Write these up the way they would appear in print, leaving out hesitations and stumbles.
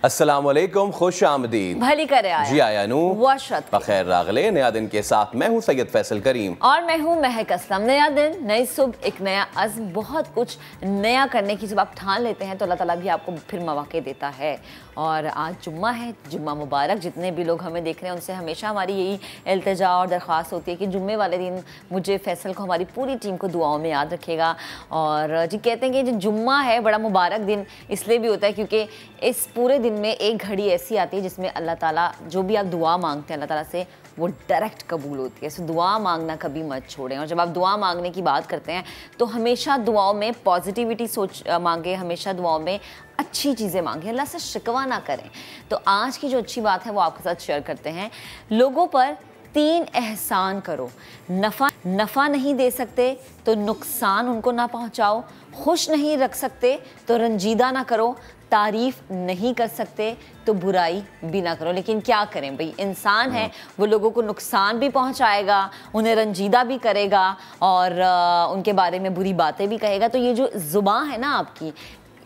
अस्सलामुअलैकुम, खुश आमदीद। भली करे आया जी आया नू बखैर रागले। नया दिन के साथ मैं हूँ सैयद फैसल करीम और मैं हूँ महक असलम। नया दिन, नई सुबह, एक नया अज़्म, बहुत कुछ नया करने की जब आप ठान लेते हैं तो अल्लाह ताला भी आपको फिर मौके देता है। और आज जुम्मा है, जुम्मा मुबारक। जितने भी लोग हमें देख रहे हैं उनसे हमेशा हमारी यही इल्तिजा और दरख्वास्त होती है कि जुम्मे वाले दिन मुझे, फैसल को, हमारी पूरी टीम को दुआओं में याद रखेगा। और जी कहते हैं कि जो जुम्मा है बड़ा मुबारक दिन इसलिए भी होता है क्योंकि इस पूरे दिन में एक घड़ी ऐसी आती है जिसमें अल्लाह ताला जो भी आप दुआ मांगते हैं अल्लाह ताला से वो डायरेक्ट कबूल होती है। सो दुआ मांगना कभी मत छोड़ें। और जब आप दुआ मांगने की बात करते हैं तो हमेशा दुआओं में पॉजिटिविटी सोच मांगे, हमेशा दुआओं में अच्छी चीज़ें मांगे, अल्लाह से शिकवा ना करें। तो आज की जो अच्छी बात है वो आपके साथ शेयर करते हैं। लोगों पर 3 एहसान करो। नफ़ा नहीं दे सकते तो नुकसान उनको ना पहुंचाओ, खुश नहीं रख सकते तो रंजीदा ना करो, तारीफ नहीं कर सकते तो बुराई भी ना करो। लेकिन क्या करें भाई, इंसान है, वो लोगों को नुकसान भी पहुंचाएगा, उन्हें रंजीदा भी करेगा और उनके बारे में बुरी बातें भी कहेगा। तो ये जो ज़ुबान है ना आपकी,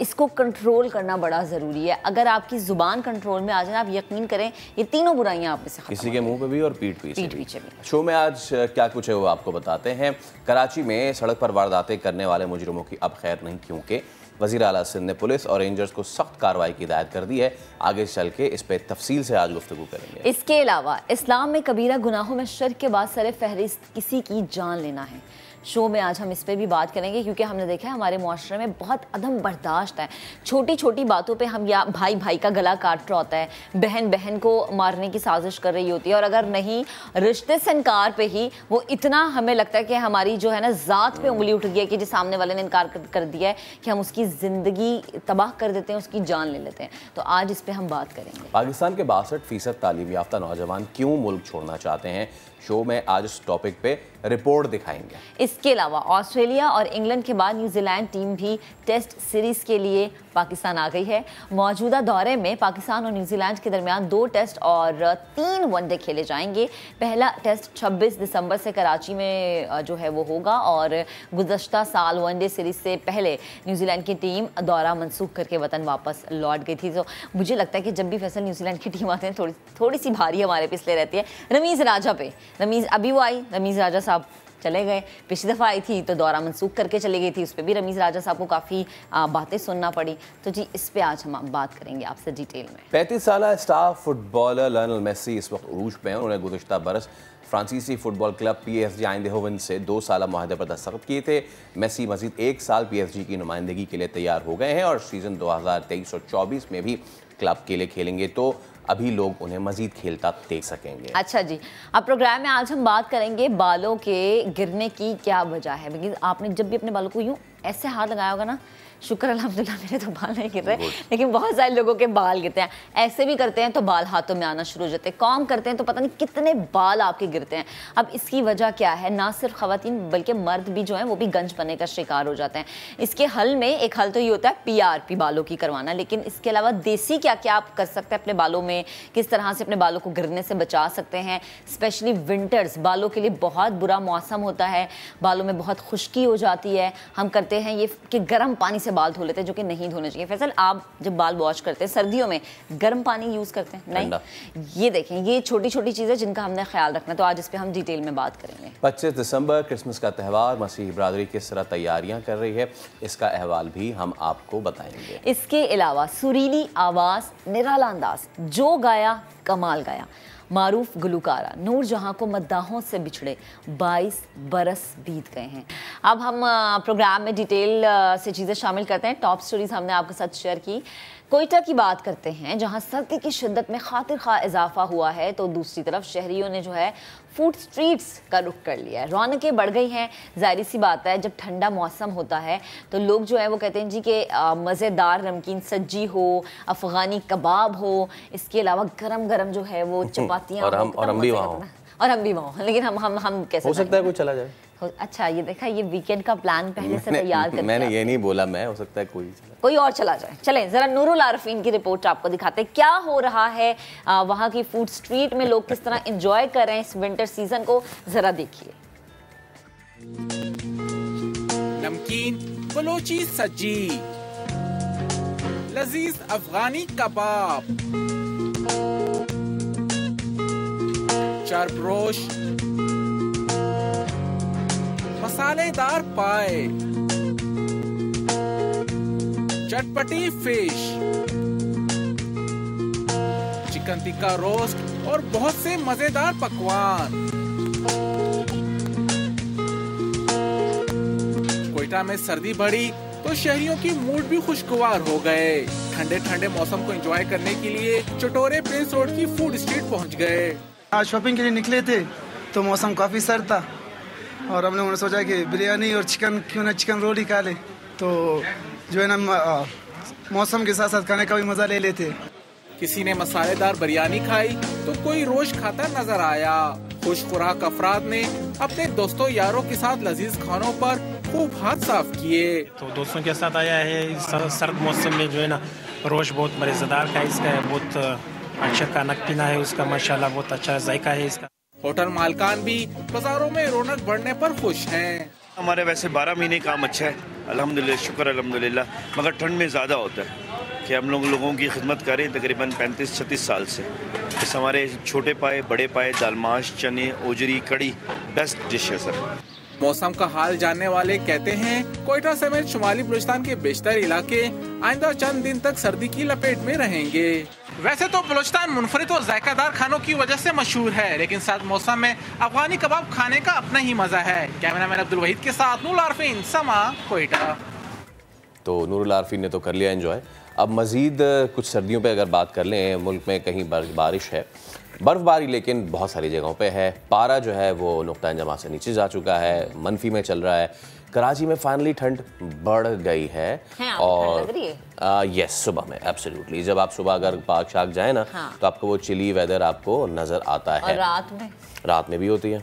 इसको कंट्रोल करना बड़ा ज़रूरी है। अगर आपकी ज़ुबान कंट्रोल में आ जाए, आप यकीन करें ये तीनों बुराइयां आप में से किसी के मुंह पे भी और पीठ पीछे भी। शो में आज क्या कुछ है वो आपको बताते हैं। कराची में सड़क पर वारदातें करने वाले मुजरिमों की अब खैर नहीं, क्योंकि वज़ीर आला सिंध ने पुलिस और रेंजर्स को सख्त कार्रवाई की हिदायत कर दी है। आगे चल के इस पर तफसील से आज गुफ्तगू करेंगे। इसके अलावा इस्लाम में कबीरा गुनाहों में शिर्क के बाद सर फहरिस्त किसी की जान लेना है। शो में आज हम इस पर भी बात करेंगे क्योंकि हमने देखा है हमारे मुआशरे में बहुत अदम बर्दाश्त है। छोटी छोटी बातों पे हम, या भाई भाई का गला काट रहा होता है, बहन बहन को मारने की साजिश कर रही होती है, और अगर नहीं रिश्ते से इनकार पे ही वो इतना हमें लगता है कि हमारी जो है ना ज़ात पे उंगली उठ गई है कि जो सामने वाले ने इनकार कर दिया है कि हम उसकी ज़िंदगी तबाह कर देते हैं, उसकी जान ले लेते हैं। तो आज इस पर हम बात करेंगे। पाकिस्तान के 62% तालीम याफ्ता नौजवान क्यों मुल्क छोड़ना चाहते हैं, शो में आज इस टॉपिक पे रिपोर्ट दिखाएंगे। इसके अलावा ऑस्ट्रेलिया और इंग्लैंड के बाद न्यूजीलैंड टीम भी टेस्ट सीरीज के लिए पाकिस्तान आ गई है। मौजूदा दौरे में पाकिस्तान और न्यूजीलैंड के दरमियान 2 टेस्ट और 3 वनडे खेले जाएंगे। पहला टेस्ट 26 दिसंबर से कराची में जो है वो होगा, और गुज़श्ता साल वनडे सीरीज से पहले न्यूजीलैंड की टीम दौरा मनसूख करके वतन वापस लौट गई थी। तो मुझे लगता है कि जब भी फैसल न्यूजीलैंड की टीम आते हैं थोड़ी सी भारी हमारे पे इसलिए रहती है रमीज़ राजा पे। रमीज़ अभी वो आई, रमीज़ राजा साहब चले गए। पिछली दफ़ा आई थी तो दौरा मनसूख करके चले गई थी, उस पर भी रमीज़ राजा साहब को काफ़ी बातें सुनना पड़ी। तो जी इस पे आज हम बात करेंगे आपसे डिटेल में। 35 साल स्टार फुटबॉलर लियोनेल मेसी इस वक्त उरूज पे हैं। उन्होंने गुज़श्ता बरस फ्रांसीसी फुटबॉल क्लब PSG आइंदहोवन से 2 साल माहदे पर दस्तखत किए थे। मेसी मजीद 1 साल PSG की नुमाइंदगी के लिए तैयार हो गए हैं और सीज़न 2023 और 24 में भी क्लब के लिए खेलेंगे, तो अभी लोग उन्हें मजीद खेलता देख सकेंगे। अच्छा जी, अब प्रोग्राम में आज हम बात करेंगे बालों के गिरने की क्या वजह है। बिकॉज आपने जब भी अपने बालों को यूँ ऐसे हाथ लगाया होगा ना, शुक्र अल्हम्दुलिल्लाह मेरे तो बाल नहीं गिर रहे, लेकिन बहुत सारे लोगों के बाल गिरते हैं। ऐसे भी करते हैं तो बाल हाथों में आना शुरू हो जाते हैं, कॉम करते हैं तो पता नहीं कितने बाल आपके गिरते हैं। अब इसकी वजह क्या है? ना सिर्फ खवातीन बल्कि मर्द भी जो है वो भी गंज बनने का शिकार हो जाते हैं। इसके हल में एक हल तो ये होता है PRP बालों की करवाना, लेकिन इसके अलावा देसी क्या क्या आप कर सकते हैं अपने बालों में, किस तरह से अपने बालों को गिरने से बचा सकते हैं। स्पेशली विंटर्स बालों के लिए बहुत बुरा मौसम होता है, बालों में बहुत खुश्की हो जाती है। हम करते हैं ये कि गर्म पानी से बाल धो लेते हैं, जो कि नहीं धोने चाहिए। फैसल, आप जब बाल वॉश करते हैं सर्दियों में गर्म पानी यूज करते हैं? नहीं। ये देखें, ये छोटी छोटी चीजें जिनका हमने ख्याल रखना, तो आज इस पे हम डिटेल में बात करेंगे। 25 दिसंबर क्रिसमस का त्यौहार, मसीही बरादरी किस तरह तैयारियां कर रही है, इसका अहवाल भी हम आपको बताएंगे। इसके अलावा सुरीली आवाज, निराला अंदाज, जो गाया कमाल गाया। मारूफ गुलकारा नूर जहां को मद्दाहों से बिछड़े 22 बरस बीत गए हैं। अब हम प्रोग्राम में डिटेल से चीज़ें शामिल करते हैं। टॉप स्टोरीज हमने आपके साथ शेयर की। कोयटा की बात करते हैं जहां सर्दी की शिद्दत में खातिर खा इजाफा हुआ है, तो दूसरी तरफ शहरियों ने जो है फूड स्ट्रीट्स का रुख कर लिया है। रौनकें बढ़ गई हैं। जाहिर सी बात है, जब ठंडा मौसम होता है तो लोग जो है वो कहते हैं जी कि मज़ेदार नमकीन सज्जी हो, अफ़गानी कबाब हो, इसके अलावा गरम गरम जो है वो चपातियाँ, और हम भी वहाँ हों। लेकिन हम कैसे हो सकता है कोई चला जाए। अच्छा, ये देखा, ये वीकेंड का प्लान पहले से तैयार करके मैंने ये नहीं बोला मैं, हो सकता है कोई और चला जाए। चलें जरा नूरुल आरफीन की रिपोर्ट आपको दिखाते हैं क्या हो रहा है वहाँ की फूड स्ट्रीट में, लोग किस तरह एंजॉय कर रहे हैं इस विंटर सीजन को, जरा देखिए। नमकीन बलोची सज्जी, लजीज अफगानी कबाब, चर्बरोश, मसालेदार पाए, चटपटी फिश, चिकन टिक्का रोस्ट और बहुत से मजेदार पकवान। कोयटा में सर्दी बढ़ी तो शहरियों की मूड भी खुशगवार हो गए। ठंडे ठंडे मौसम को एंजॉय करने के लिए चटोरे प्रिंस रोड की फूड स्ट्रीट पहुंच गए। आज शॉपिंग के लिए निकले थे तो मौसम काफ़ी सर्द था और हम लोगों ने सोचा कि बिरयानी और चिकन क्यों ना चिकन रोल ही खा ले, तो जो है ना मौसम के साथ साथ खाने का भी मज़ा ले लेते। किसी ने मसालेदार बिरयानी खाई तो कोई रोश खाता नजर आया। खुश खुराक अफराद ने अपने दोस्तों यारों के साथ लजीज खानों पर खूब हाथ साफ किए। तो दोस्तों के साथ आया है सर्द मौसम में, जो है ना रोश बहुत मज़ेदार का इसका है, बहुत अच्छा खाना पीना है उसका, माशाल्लाह बहुत अच्छा जायका है इसका। होटल मालकान भी बाजारों में रौनक बढ़ने पर खुश हैं। हमारे वैसे 12 महीने काम अच्छा है अल्हम्दुलिल्लाह, शुक्र अल्हम्दुलिल्लाह, मगर ठंड में ज़्यादा होता है कि हम लोगों की खिदमत करें तकरीबन 35-36 साल से। इस हमारे छोटे पाए, बड़े पाए, दालमाश, चने, ओजरी, कड़ी बेस्ट डिश है सर। मौसम का हाल जानने वाले कहते हैं कोयटा समेत शुमाली बलूचिस्तान के बेशतर इलाके आइंदा चंद दिन तक सर्दी की लपेट में रहेंगे। वैसे तो बलूचिस्तान मुनफरिद और जायकादार खानों की वजह से मशहूर है, लेकिन सर्द मौसम में अफगानी कबाब खाने का अपना ही मजा है। कैमरामैन अब्दुल वहीद के साथ नूरुल आरफीन, समा, कोयटा। तो नूरुल आरफीन ने तो कर लिया एंजॉय। अब मज़ीद कुछ सर्दियों पे अगर बात कर लें, मुल्क में कहीं बारिश है, बर्फ़बारी लेकिन बहुत सारी जगहों पे है। पारा जो है वो नुक्ता इंजमा से नीचे जा चुका है, मनफी में चल रहा है। कराची में फाइनली ठंड बढ़ गई है और यस सुबह में एब्सोल्युटली, जब आप सुबह अगर पार्क शार्क जाए ना तो आपको वो चिली वेदर आपको नजर आता है। और रात में भी होती है।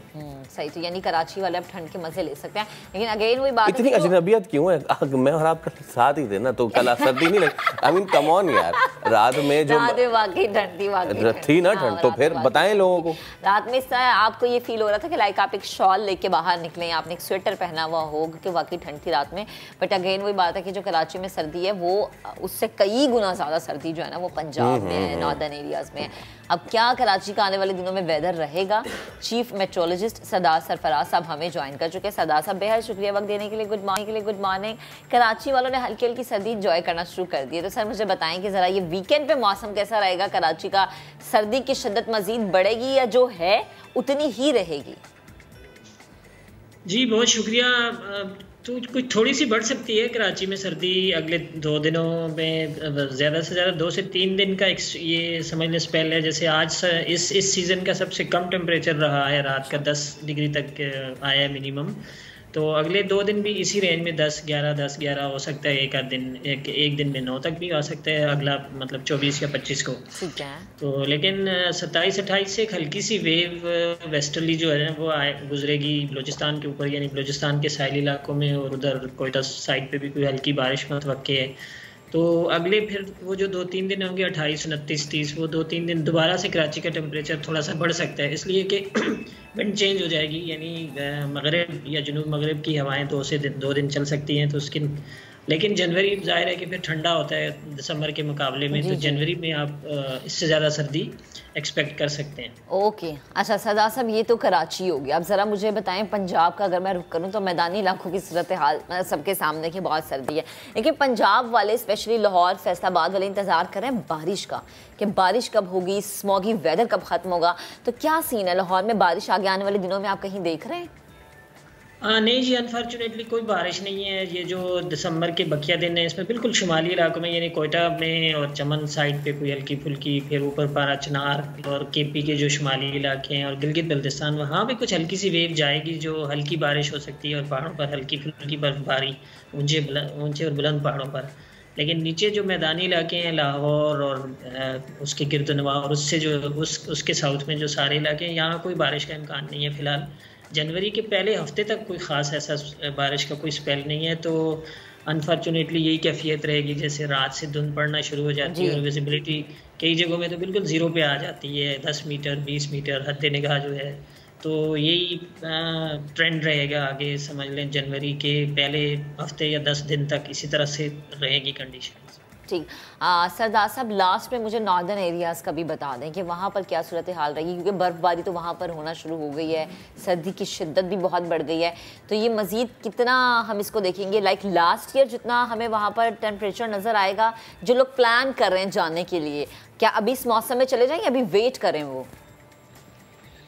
सही, तो यानी कराची वाले अब ठंड के मजे ले सकते हैं। लेकिन अगेन वही बात इतनी अजनबियत क्यों है? मैं और आप साथ ही थे ना, तो कल सर्दी नहीं लगी। आई मीन कम ऑन यार, रात में जो वाकई ठंड थी ना ठंड, तो फिर बताएं लोगों को। रात में आपको ये फील हो रहा था कि लाइक आप एक शॉल लेके बाहर निकले, आपने एक स्वेटर पहना हुआ हो, कि वाकई ठंड थी रात में। बट अगेन वही बात है कि जो कराची में सर्दी है वो उससे कई गुना ज्यादा सर्दी जो है ना वो पंजाब में है, नॉर्दर्न एरियाज में है। अब क्या कराची का आने वाले दिनों में वेदर रहेगा? चीफ मेट्रोलॉजिस्ट सरदार सरफराज साहब हमें ज्वाइन कर चुके हैं। सरदार साहब बेहद शुक्रिया वक्त देने के लिए, गुड मॉर्निंग। कराची वालों ने हल्की हल्की सर्दी इंजॉय करना शुरू कर दी है, तो सर मुझे बताएं कि जरा ये वीकेंड पे मौसम कैसा रहेगा कराची का? सर्दी की शिद्दत मजीद बढ़ेगी या जो है उतनी ही रहेगी? जी बहुत शुक्रिया। तो कुछ थोड़ी सी बढ़ सकती है कराची में सर्दी अगले 2 दिनों में, ज़्यादा से ज़्यादा 2 से 3 दिन का ये समझ लें स्पेल है। जैसे आज इस सीज़न का सबसे कम टेम्परेचर रहा है, रात का 10 डिग्री तक आया है मिनिमम। तो अगले 2 दिन भी इसी रेंज में 10-11 हो सकता है। एक दिन में 9 तक भी आ सकता है अगला, मतलब 24 या 25 को। ठीक है। तो लेकिन 27-28 से एक हल्की सी वेव वेस्टर्ली जो है वो गुजरेगी बलूचिस्तान के ऊपर, यानी बलूचिस्तान के साहिली इलाकों में, और उधर कोयटा साइड पे भी कोई हल्की बारिश मुतवक्के है। तो अगले फिर वो जो 2-3 दिन होंगे 28, 29, 30, वो 2-3 दिन दोबारा से कराची का टेम्परेचर थोड़ा सा बढ़ सकता है, इसलिए कि विंड चेंज हो जाएगी, यानी मगरिब या जुनूब मगरिब की हवाएं 2 दिन चल सकती हैं। तो उसकी लेकिन जनवरी जाहिर है कि फिर ठंडा होता है दिसंबर के मुकाबले में, तो जनवरी में आप इससे ज़्यादा सर्दी एक्सपेक्ट कर सकते हैं। ओके, अच्छा सरदार साहब ये तो कराची होगी। अब ज़रा मुझे बताएं पंजाब का अगर मैं रुख करूं तो मैदानी इलाकों की सूरत हाल सबके सामने की बहुत सर्दी है, लेकिन पंजाब वाले स्पेशली लाहौर फैसलाबाद वाले इंतज़ार कर रहे हैं बारिश का, कि बारिश कब होगी, स्मॉगी वेदर कब ख़त्म होगा। तो क्या सीन है लाहौर में? बारिश आगे आने वाले दिनों में आप कहीं देख रहे हैं? नहीं जी, अनफॉर्चुनेटली कोई बारिश नहीं है। ये जो दिसंबर के बकिया दिन है इसमें बिल्कुल शुमाली इलाकों में, यानी कोयटा में और चमन साइड पे कोई हल्की फुल्की, फिर ऊपर पारा चनार और केपी के जो शुमाली इलाके हैं और गिलगित बल्तिस्तान, वहाँ पे कुछ हल्की सी वेव जाएगी जो हल्की बारिश हो सकती है, और पहाड़ों पर हल्की फुल्की बर्फबारी ऊंचे और बुलंद पहाड़ों पर। लेकिन नीचे जो मैदानी इलाके हैं लाहौर और उसके गिरदनवा और उससे जो उसके साउथ में जो सारे इलाके हैं, यहाँ कोई बारिश का इम्कान नहीं है फ़िलहाल। जनवरी के पहले हफ्ते तक कोई ख़ास ऐसा बारिश का कोई स्पेल नहीं है। तो अनफॉर्चुनेटली यही कैफियत रहेगी, जैसे रात से धुंध पड़ना शुरू हो जाती है और विजिबिलिटी कई जगहों में तो बिल्कुल ज़ीरो पे आ जाती है, 10 मीटर 20 मीटर हद निगाह जो है। तो यही ट्रेंड रहेगा आगे, समझ लें जनवरी के पहले हफ्ते या 10 दिन तक इसी तरह से रहेगी कंडीशन। ठीक। सरदार साहब, लास्ट में मुझे नॉर्दर्न एरियाज़ का भी बता दें कि वहाँ पर क्या सूरत हाल रहेगी, क्योंकि बर्फ़बारी तो वहाँ पर होना शुरू हो गई है, सर्दी की शिद्दत भी बहुत बढ़ गई है, तो ये मज़ीद कितना हम इसको देखेंगे? लाइक लास्ट ईयर जितना हमें वहाँ पर टेम्परेचर नज़र आएगा, जो लोग प्लान कर रहे हैं जाने के लिए, क्या अभी इस मौसम में चले जाएंगे, अभी वेट करें? वो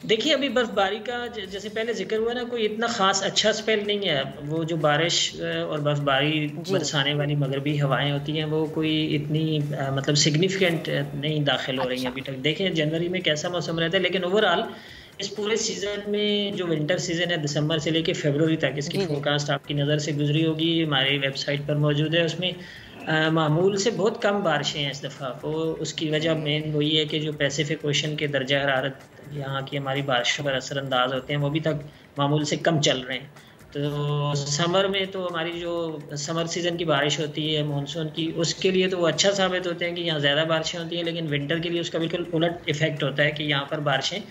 देखिए, अभी बर्फबारी का जैसे पहले जिक्र हुआ ना, कोई इतना खास अच्छा स्पेल नहीं है। वो जो बारिश और बर्फबारी बरसाने वाली मगरबी हवाएं होती हैं, वो कोई इतनी मतलब सिग्निफिकेंट नहीं दाखिल हो रही हैं अभी तक। देखें जनवरी में कैसा मौसम रहता है, लेकिन ओवरऑल इस पूरे सीज़न में जो विंटर सीज़न है दिसंबर से लेके फरवरी तक, इसकी फोरकास्ट आपकी नज़र से गुजरी होगी, हमारी वेबसाइट पर मौजूद है। उसमें मामूल से बहुत कम बारिशें हैं इस दफ़ा। वो उसकी वजह मेन वही है कि जो पैसिफिक ओशन के दर्जा हरारत यहाँ की हमारी बारिशों पर असरअंदाज होते हैं, वो अभी तक मामूल से कम चल रहे हैं। तो समर में तो हमारी जो समर सीज़न की बारिश होती है मानसून की, उसके लिए तो वो अच्छा साबित होते हैं कि यहाँ ज़्यादा बारिशें होती हैं, लेकिन विंटर के लिए उसका बिल्कुल उलट इफ़ेक्ट होता है कि यहाँ पर बारिशें,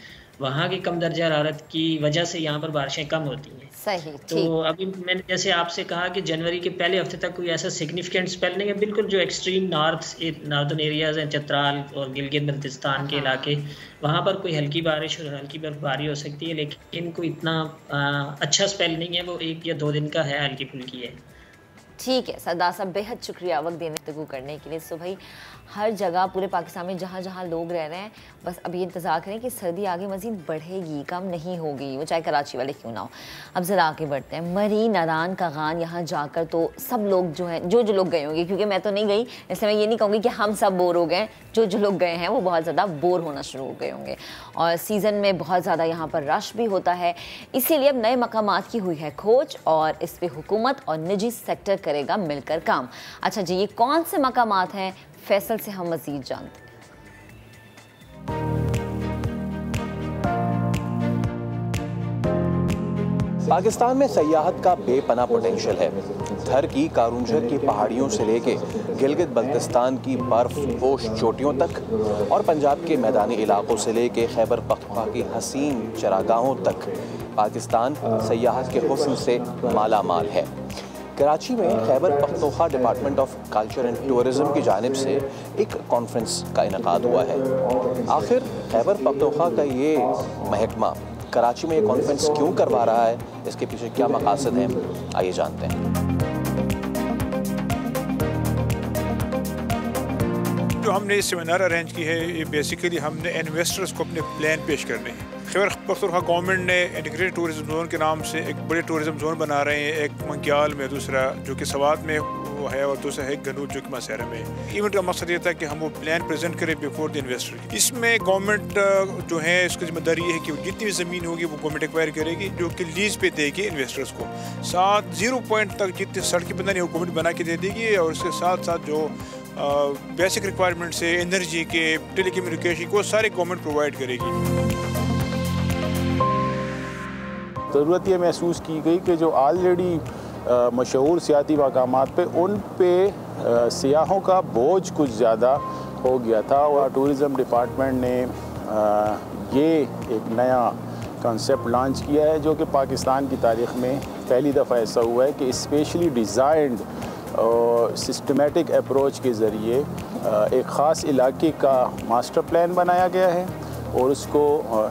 वहाँ की कम दर्जा हरारत की वजह से यहाँ पर बारिशें कम होती हैं। सही। तो अभी मैंने जैसे आपसे कहा कि जनवरी के पहले हफ्ते तक कोई ऐसा सिग्निफिकेंट स्पेल नहीं है। बिल्कुल जो एक्सट्रीम नॉर्दर्न एरियाज़ हैं, चतराल और गिलगित बल्तिस्तान के इलाके, वहाँ पर कोई हल्की बारिश और हल्की बर्फबारी हो सकती है, लेकिन कोई इतना अच्छा स्पेल नहीं है। वो 1 या 2 दिन का है, हल्की फुल्की है। ठीक है सरदार साहब, बेहद शुक्रिया वक्त देने गुफ्तगू करने के लिए। सो भाई, हर जगह पूरे पाकिस्तान में जहाँ जहाँ लोग रह रहे हैं, बस अभी इंतज़ार करें कि सर्दी आगे मज़ीद बढ़ेगी, कम नहीं होगी, वो चाहे कराची वाले क्यों ना हो। अब ज़रा आगे बढ़ते हैं। मरी नारान कागान यहाँ जाकर तो सब लोग जो हैं, जो लोग गए होंगे, क्योंकि मैं तो नहीं गई, इसलिए मैं ये नहीं कहूँगी कि हम सब बोर हो गए, जो लोग गए हैं वो बहुत ज़्यादा बोर होना शुरू हो गए होंगे। और सीज़न में बहुत ज़्यादा यहाँ पर रश भी होता है, इसीलिए अब नए मकामात की हुई है खोज और इस पर हुकूमत और निजी सेक्टर करेगा मिलकर काम। अच्छा जी, ये कौन से मकामात हैं, फैसल से हम मज़ीद जानते हैं। पाकिस्तान में सयाहत का बेपनाह पोटेंशियल है। थर की कारूंझर की पहाड़ियों से लेके गिलगित बल्तिस्तान की बर्फ पोश चोटियों तक और पंजाब के मैदानी इलाकों से लेके खैबर पख्तूनख्वा की हसीन चरागाहों तक पाकिस्तान सयाहत के हुस्न से माला माल है। कराची में Khyber Pakhtunkhwa department of culture and tourism की जानिब से एक कॉन्फ्रेंस का इनेकाद हुआ है। आखिर खैबर पख्तूनख्वा का ये महकमा कराची में ये कॉन्फ्रेंस क्यों करवा रहा है, इसके पीछे क्या मकासद हैं, आइए जानते हैं। जो हमने सेमिनार अरेंज की है, ये बेसिकली हमने इन्वेस्टर्स को अपने प्लान पेश करने हैं। खैबर पख्तूनख्वा गवर्नमेंट ने इंटीग्रेटेड टूरिज्म जोन के नाम से एक बड़े टूरिज्म जोन बना रहे हैं, एक मंग्याल में, दूसरा जो कि सवात में वो है, और दूसरा है गनूद जो कि मासेरा में। इवेंट का मकसद ये था कि हम वो प्लान प्रेजेंट करें बिफोर द इन्वेस्टर। इसमें गवर्नमेंट जो है इसकी जिम्मेदारी ये है कि जितनी भी ज़मीन होगी वो गवर्नमेंट एक्वायर करेगी, जो कि लीज पे देगी इन्वेस्टर्स को। साथ 0 पॉइंट तक जितनी सड़कें बनानी वो गवर्नमेंट बना के दे देगी, और उसके साथ साथ जो बेसिक रिक्वायरमेंट्स है एनर्जी के, टेलीकम्युनिकेशन को, सारे गवर्नमेंट प्रोवाइड करेगी। ज़रूरत ये महसूस की गई कि जो ऑलरेडी मशहूर सियाती मकामात पे उन पे सियाहों का बोझ कुछ ज़्यादा हो गया था, और टूरिज़म डिपार्टमेंट ने ये एक नया कॉन्सेप्ट लॉन्च किया है, जो कि पाकिस्तान की तारीख़ में पहली दफ़ा ऐसा हुआ है कि स्पेशली डिज़ाइंड सिस्टमेटिक अप्रोच के ज़रिए एक ख़ास इलाके का मास्टर प्लान बनाया गया है और उसको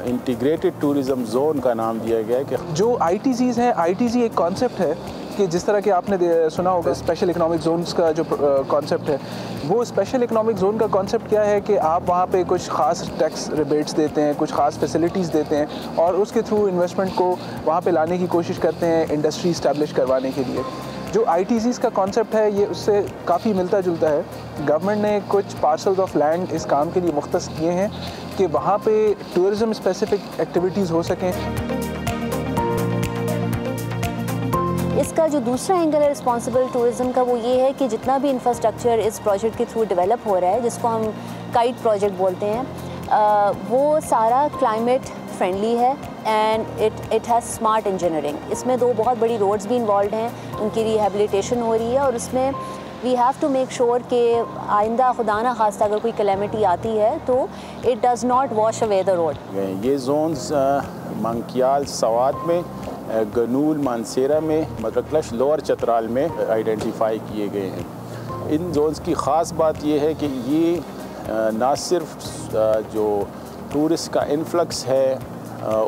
इंटीग्रेटेड टूरिज़म जोन का नाम दिया गया है। कि जो ITZs हैं, ITZ एक कॉन्सेप्ट है कि जिस तरह के आपने सुना होगा स्पेशल इकोनॉमिक जोन्स का जो कॉन्सेप्ट है, वो स्पेशल इकोनॉमिक जोन का कॉन्सेप्ट क्या है कि आप वहाँ पे कुछ ख़ास टैक्स रिबेट्स देते हैं, कुछ ख़ास फैसिलिटीज़ देते हैं, और उसके थ्रू इन्वेस्टमेंट को वहाँ पे लाने की कोशिश करते हैं इंडस्ट्री इस्टेब्लिश करवाने के लिए। जो ITZs का कॉन्सेप्ट है ये उससे काफ़ी मिलता जुलता है। गवर्नमेंट ने कुछ पार्सल्स ऑफ लैंड इस काम के लिए मुख्तस किए हैं कि वहाँ पे टूरिज़म स्पेसिफिक एक्टिविटीज़ हो सकें। इसका जो दूसरा एंगल है रिस्पॉन्सिबल टूरिज़म का, वो ये है कि जितना भी इंफ्रास्ट्रक्चर इस प्रोजेक्ट के थ्रू डेवलप हो रहा है, जिसको हम काइट प्रोजेक्ट बोलते हैं, वो सारा क्लाइमेट फ्रेंडली है and it has smart engineering. इसमें 2 बहुत बड़ी रोड्स भी इन्वॉल्व हैं, उनकी रिहेबिलिटेशन हो रही है, और उसमें we have to make sure कि आइंदा खुदा ना खास्ता अगर कोई कैलेमिटी आती है तो it does not wash away the road. ये जोन्स मंग्याल सवात में, गनूल मानसेरा में, मदरकलश लोअर चतराल में आइडेंटिफाई किए गए हैं। इन जोन्स की ख़ास बात ये है कि ये ना सिर्फ जो टूरिस्ट का इन्फ्लक्स है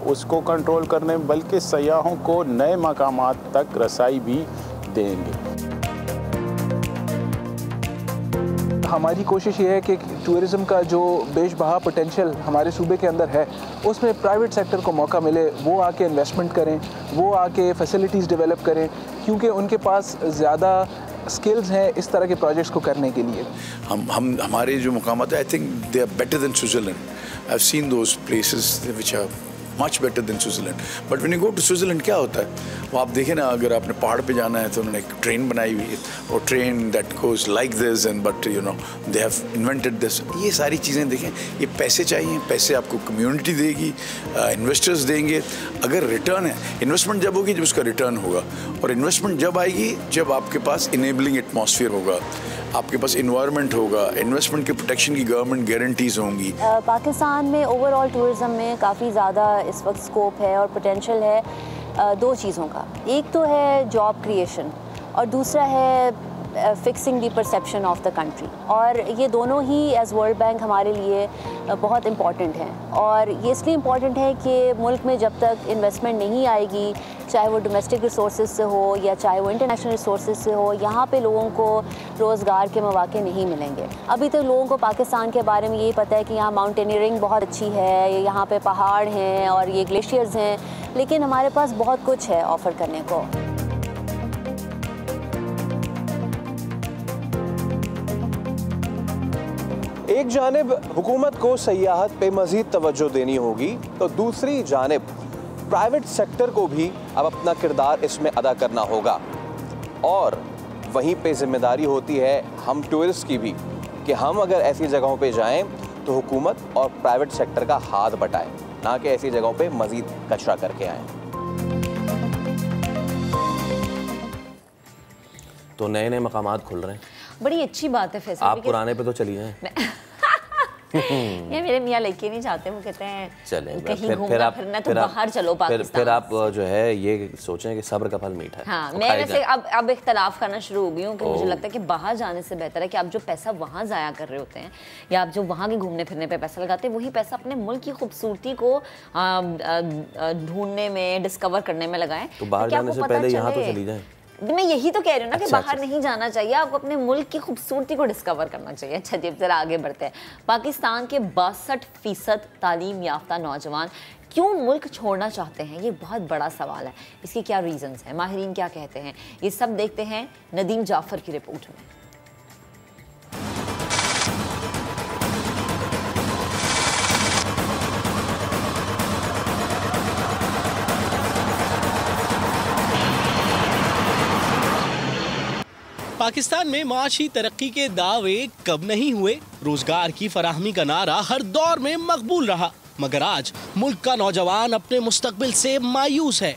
उसको कंट्रोल करने बल्कि सयाहों को नए मकामात तक रसाई भी देंगे। हमारी कोशिश ये है कि टूरिज़म का जो बेशबहा पोटेंशियल हमारे सूबे के अंदर है उसमें प्राइवेट सेक्टर को मौका मिले, वो आके इन्वेस्टमेंट करें, वो आके फैसिलिटीज़ डेवलप करें, क्योंकि उनके पास ज़्यादा स्किल्स हैं इस तरह के प्रोजेक्ट्स को करने के लिए। हमारे जो मकामात है, I think they are better than Switzerland. I have seen those places which are much better than Switzerland. But when you go to Switzerland क्या होता है, वो आप देखें ना, अगर आपने पहाड़ पे जाना है तो उन्होंने एक ट्रेन बनाई हुई है, और train that goes like this and but you know they have invented this. ये सारी चीज़ें देखें, ये पैसे चाहिए, पैसे आपको कम्युनिटी देगी, इन्वेस्टर्स देंगे। अगर रिटर्न है, इन्वेस्टमेंट जब होगी जब उसका रिटर्न होगा, और इन्वेस्टमेंट जब आएगी जब आपके पास इनेबलिंग एटमॉस्फेयर होगा, आपके पास इन्वायरमेंट होगा, इन्वेस्टमेंट के प्रोटेक्शन की गवर्नमेंट गारंटीज होंगी। पाकिस्तान में ओवरऑल टूरिज़म में काफ़ी ज़्यादा इस वक्त स्कोप है और पोटेंशियल है दो चीज़ों का। एक तो है जॉब क्रिएशन और दूसरा है fixing the perception of the country, और ये दोनों ही एज वर्ल्ड बैंक हमारे लिए बहुत इम्पॉर्टेंट हैं। और ये इसलिए इम्पॉर्टेंट है कि मुल्क में जब तक इन्वेस्टमेंट नहीं आएगी, चाहे वो डोमेस्टिक रिसोर्सेज से हो या चाहे वो इंटरनेशनल रिसोर्सेज से हो, यहाँ पे लोगों को रोज़गार के मौके नहीं मिलेंगे। अभी तक लोगों को पाकिस्तान के बारे में यही पता है कि यहाँ माउंटेनियरिंग बहुत अच्छी है, यहाँ पे पहाड़ हैं और ये ग्लेशियर्स हैं, लेकिन हमारे पास बहुत कुछ है ऑफ़र करने को। एक जानिब हुकूमत को सयाहत पे मज़ीद तवज्जो देनी होगी, तो दूसरी जानिब प्राइवेट सेक्टर को भी अब अपना किरदार इसमें अदा करना होगा। और वहीं पे जिम्मेदारी होती है हम टूरिस्ट की भी कि हम अगर ऐसी जगहों पे जाएं तो हुकूमत और प्राइवेट सेक्टर का हाथ बटाएं, ना कि ऐसी जगहों पे मज़ीद कचरा करके आएँ। तो नए नए मकामात खुल रहे हैं, बड़ी अच्छी बात है फैसल। आप पुराने पे तो चली जाएं। ये मेरे मियाँ लेके नहीं जाते, वो कहते हैं चले कहीं घूमना फिरना तो बाहर चलो पाकिस्तान। फिर आप जो है ये सोचें कि सब्र का फल मीठा है। हाँ, मैं वैसे अब इख्तलाफ करना शुरू हो गई हूँ कि मुझे लगता है कि बाहर जाने से बेहतर है कि आप जो पैसा वहाँ ज़ाया कर रहे होते हैं या आप जो वहाँ के घूमने फिरने पे पैसा लगाते हैं, वही पैसा अपने मुल्क की खूबसूरती को ढूंढने में, डिस्कवर करने में लगाएं। तो बाहर जाने से पहले यहाँ तो चली जाए। मैं यही तो कह रही हूँ ना कि बाहर नहीं जाना चाहिए, आपको अपने मुल्क की खूबसूरती को डिस्कवर करना चाहिए। अच्छा जी, जरा आगे बढ़ते हैं। पाकिस्तान के 62% तालीम याफ्ता नौजवान क्यों मुल्क छोड़ना चाहते हैं, ये बहुत बड़ा सवाल है। इसके क्या रीजंस हैं, माहिरीन क्या कहते हैं, ये सब देखते हैं नदीम जाफर की रिपोर्ट में। पाकिस्तान में माशी तरक्की के दावे कब नहीं हुए, रोजगार की फराहमी का नारा हर दौर में मकबूल रहा, मगर आज मुल्क का नौजवान अपने मुस्तकबिल से मायूस है।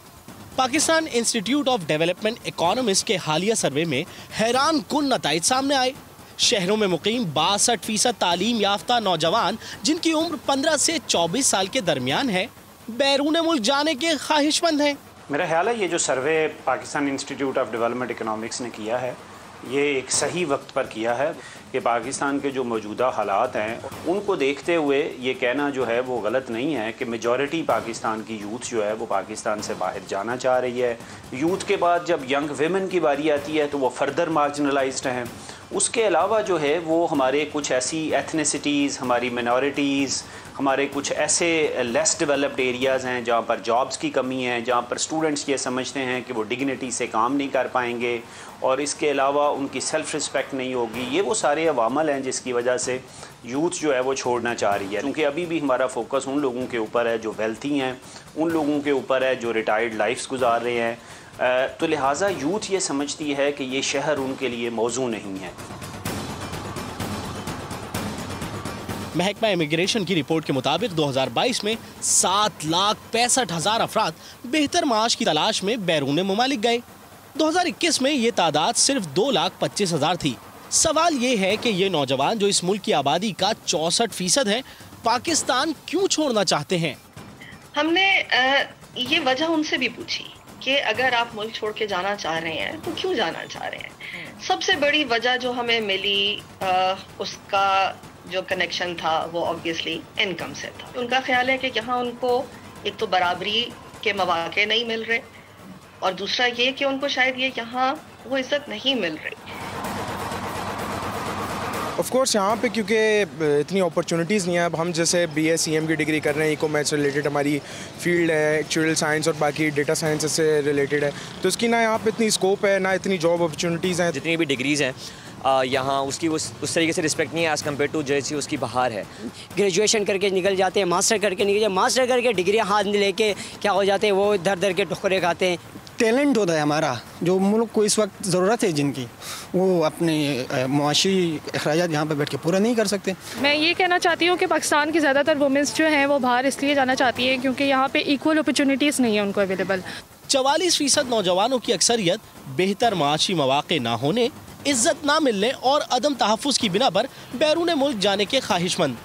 Pakistan institute of development economist के हालिया सर्वे में हैरान कुन नताइज सामने आए। शहरों में मुकीम 62% तालीम याफ्ता नौजवान जिनकी उम्र 15 से 24 साल के दरमियान है, बैरून मुल्क जाने के ख्वाहिशमंद हैं। मेरा ख्याल है ये जो survey Pakistan institute of development economics ने किया है, ये एक सही वक्त पर किया है कि पाकिस्तान के जो मौजूदा हालात हैं उनको देखते हुए ये कहना जो है वो गलत नहीं है कि मेजॉरिटी पाकिस्तान की यूथ जो है वो पाकिस्तान से बाहर जाना चाह रही है। यूथ के बाद जब यंग वेमेन की बारी आती है तो वो फर्दर मार्जिनलाइज्ड हैं। उसके अलावा जो है वो हमारे कुछ ऐसी एथनिसिटीज़, हमारी मिनॉरिटीज़, हमारे कुछ ऐसे लेस डेवलप्ड एरियाज़ हैं जहाँ पर जॉब्स की कमी है, जहाँ पर स्टूडेंट्स ये समझते हैं कि वो डिग्निटी से काम नहीं कर पाएंगे और इसके अलावा उनकी सेल्फ़ रिस्पेक्ट नहीं होगी। ये वो सारे अवामल हैं जिसकी वजह से यूथ जो है वो छोड़ना चाह रही है। क्योंकि अभी भी हमारा फोकस उन लोगों के ऊपर है जो वेल्थी हैं, उन लोगों के ऊपर है जो रिटायर्ड लाइफ्स गुजार रहे हैं। तो लिहाजा यूथ ये समझती है कि ये शहर उनके लिए मौजू नहीं है। महकमा इमिग्रेशन की रिपोर्ट के मुताबिक 2022 में 7,65,000 अफराद बेहतर माश की तलाश में बैरून मुमालिक गए। 2021 में ये तादाद सिर्फ 2,25,000 थी। सवाल ये है कि ये नौजवान जो इस मुल्क की आबादी का 64% है, पाकिस्तान क्यों छोड़ना चाहते हैं? हमने ये वजह उनसे भी पूछी कि अगर आप मुल्क छोड़ के जाना चाह रहे हैं तो क्यों जाना चाह रहे हैं। सबसे बड़ी वजह जो हमें मिली उसका जो कनेक्शन था वो ऑब्वियसली इनकम से था। उनका ख्याल है कि यहाँ उनको एक तो बराबरी के मौके नहीं मिल रहे और दूसरा ये कि उनको शायद ये यहाँ वो इज्जत नहीं मिल रही। ऑफ कोर्स यहाँ पे क्योंकि इतनी अपॉर्चुनिटीज़ नहीं है। अब हम जैसे BSc की डिग्री कर रहे हैं, ई-कॉमर्स रिलेटेड हमारी फील्ड है, एक्चुअल साइंस और बाकी डेटा साइंस से रिलेटेड है, तो इसकी ना यहाँ पे इतनी स्कोप है ना इतनी जॉब अपॉर्चुनिटीज़ हैं। जितनी भी डिग्रीज़ हैं यहाँ उसकी उस तरीके से रिस्पेक्ट नहीं है एज़ कम्पेयर टू जैसी उसकी बाहर है। ग्रेजुएशन करके निकल जाते हैं, मास्टर करके निकल जाते, मास्टर करके डिग्रियाँ हाथ में लेके क्या हो जाते हैं, वो दर के ठुकरे खाते हैं। टैलेंट होता है हमारा, जो मुल्क को इस वक्त ज़रूरत है जिनकी, वो अपने मुआशी अखराजात यहाँ पर बैठ के पूरा नहीं कर सकते। मैं ये कहना चाहती हूँ कि पाकिस्तान की ज़्यादातर वुमेंस जो हैं वो बाहर इसलिए जाना चाहती हैं क्योंकि यहाँ पे इक्वल अपॉर्चुनिटीज़ नहीं है उनको अवेलेबल। 44% नौजवानों की अक्सरियत बेहतर माशी मौके ना होने, इज्जत ना मिलने और अदम तहफ़्फ़ुज़ की बिना पर बैरून मुल्क जाने के ख्वाहिशमंद।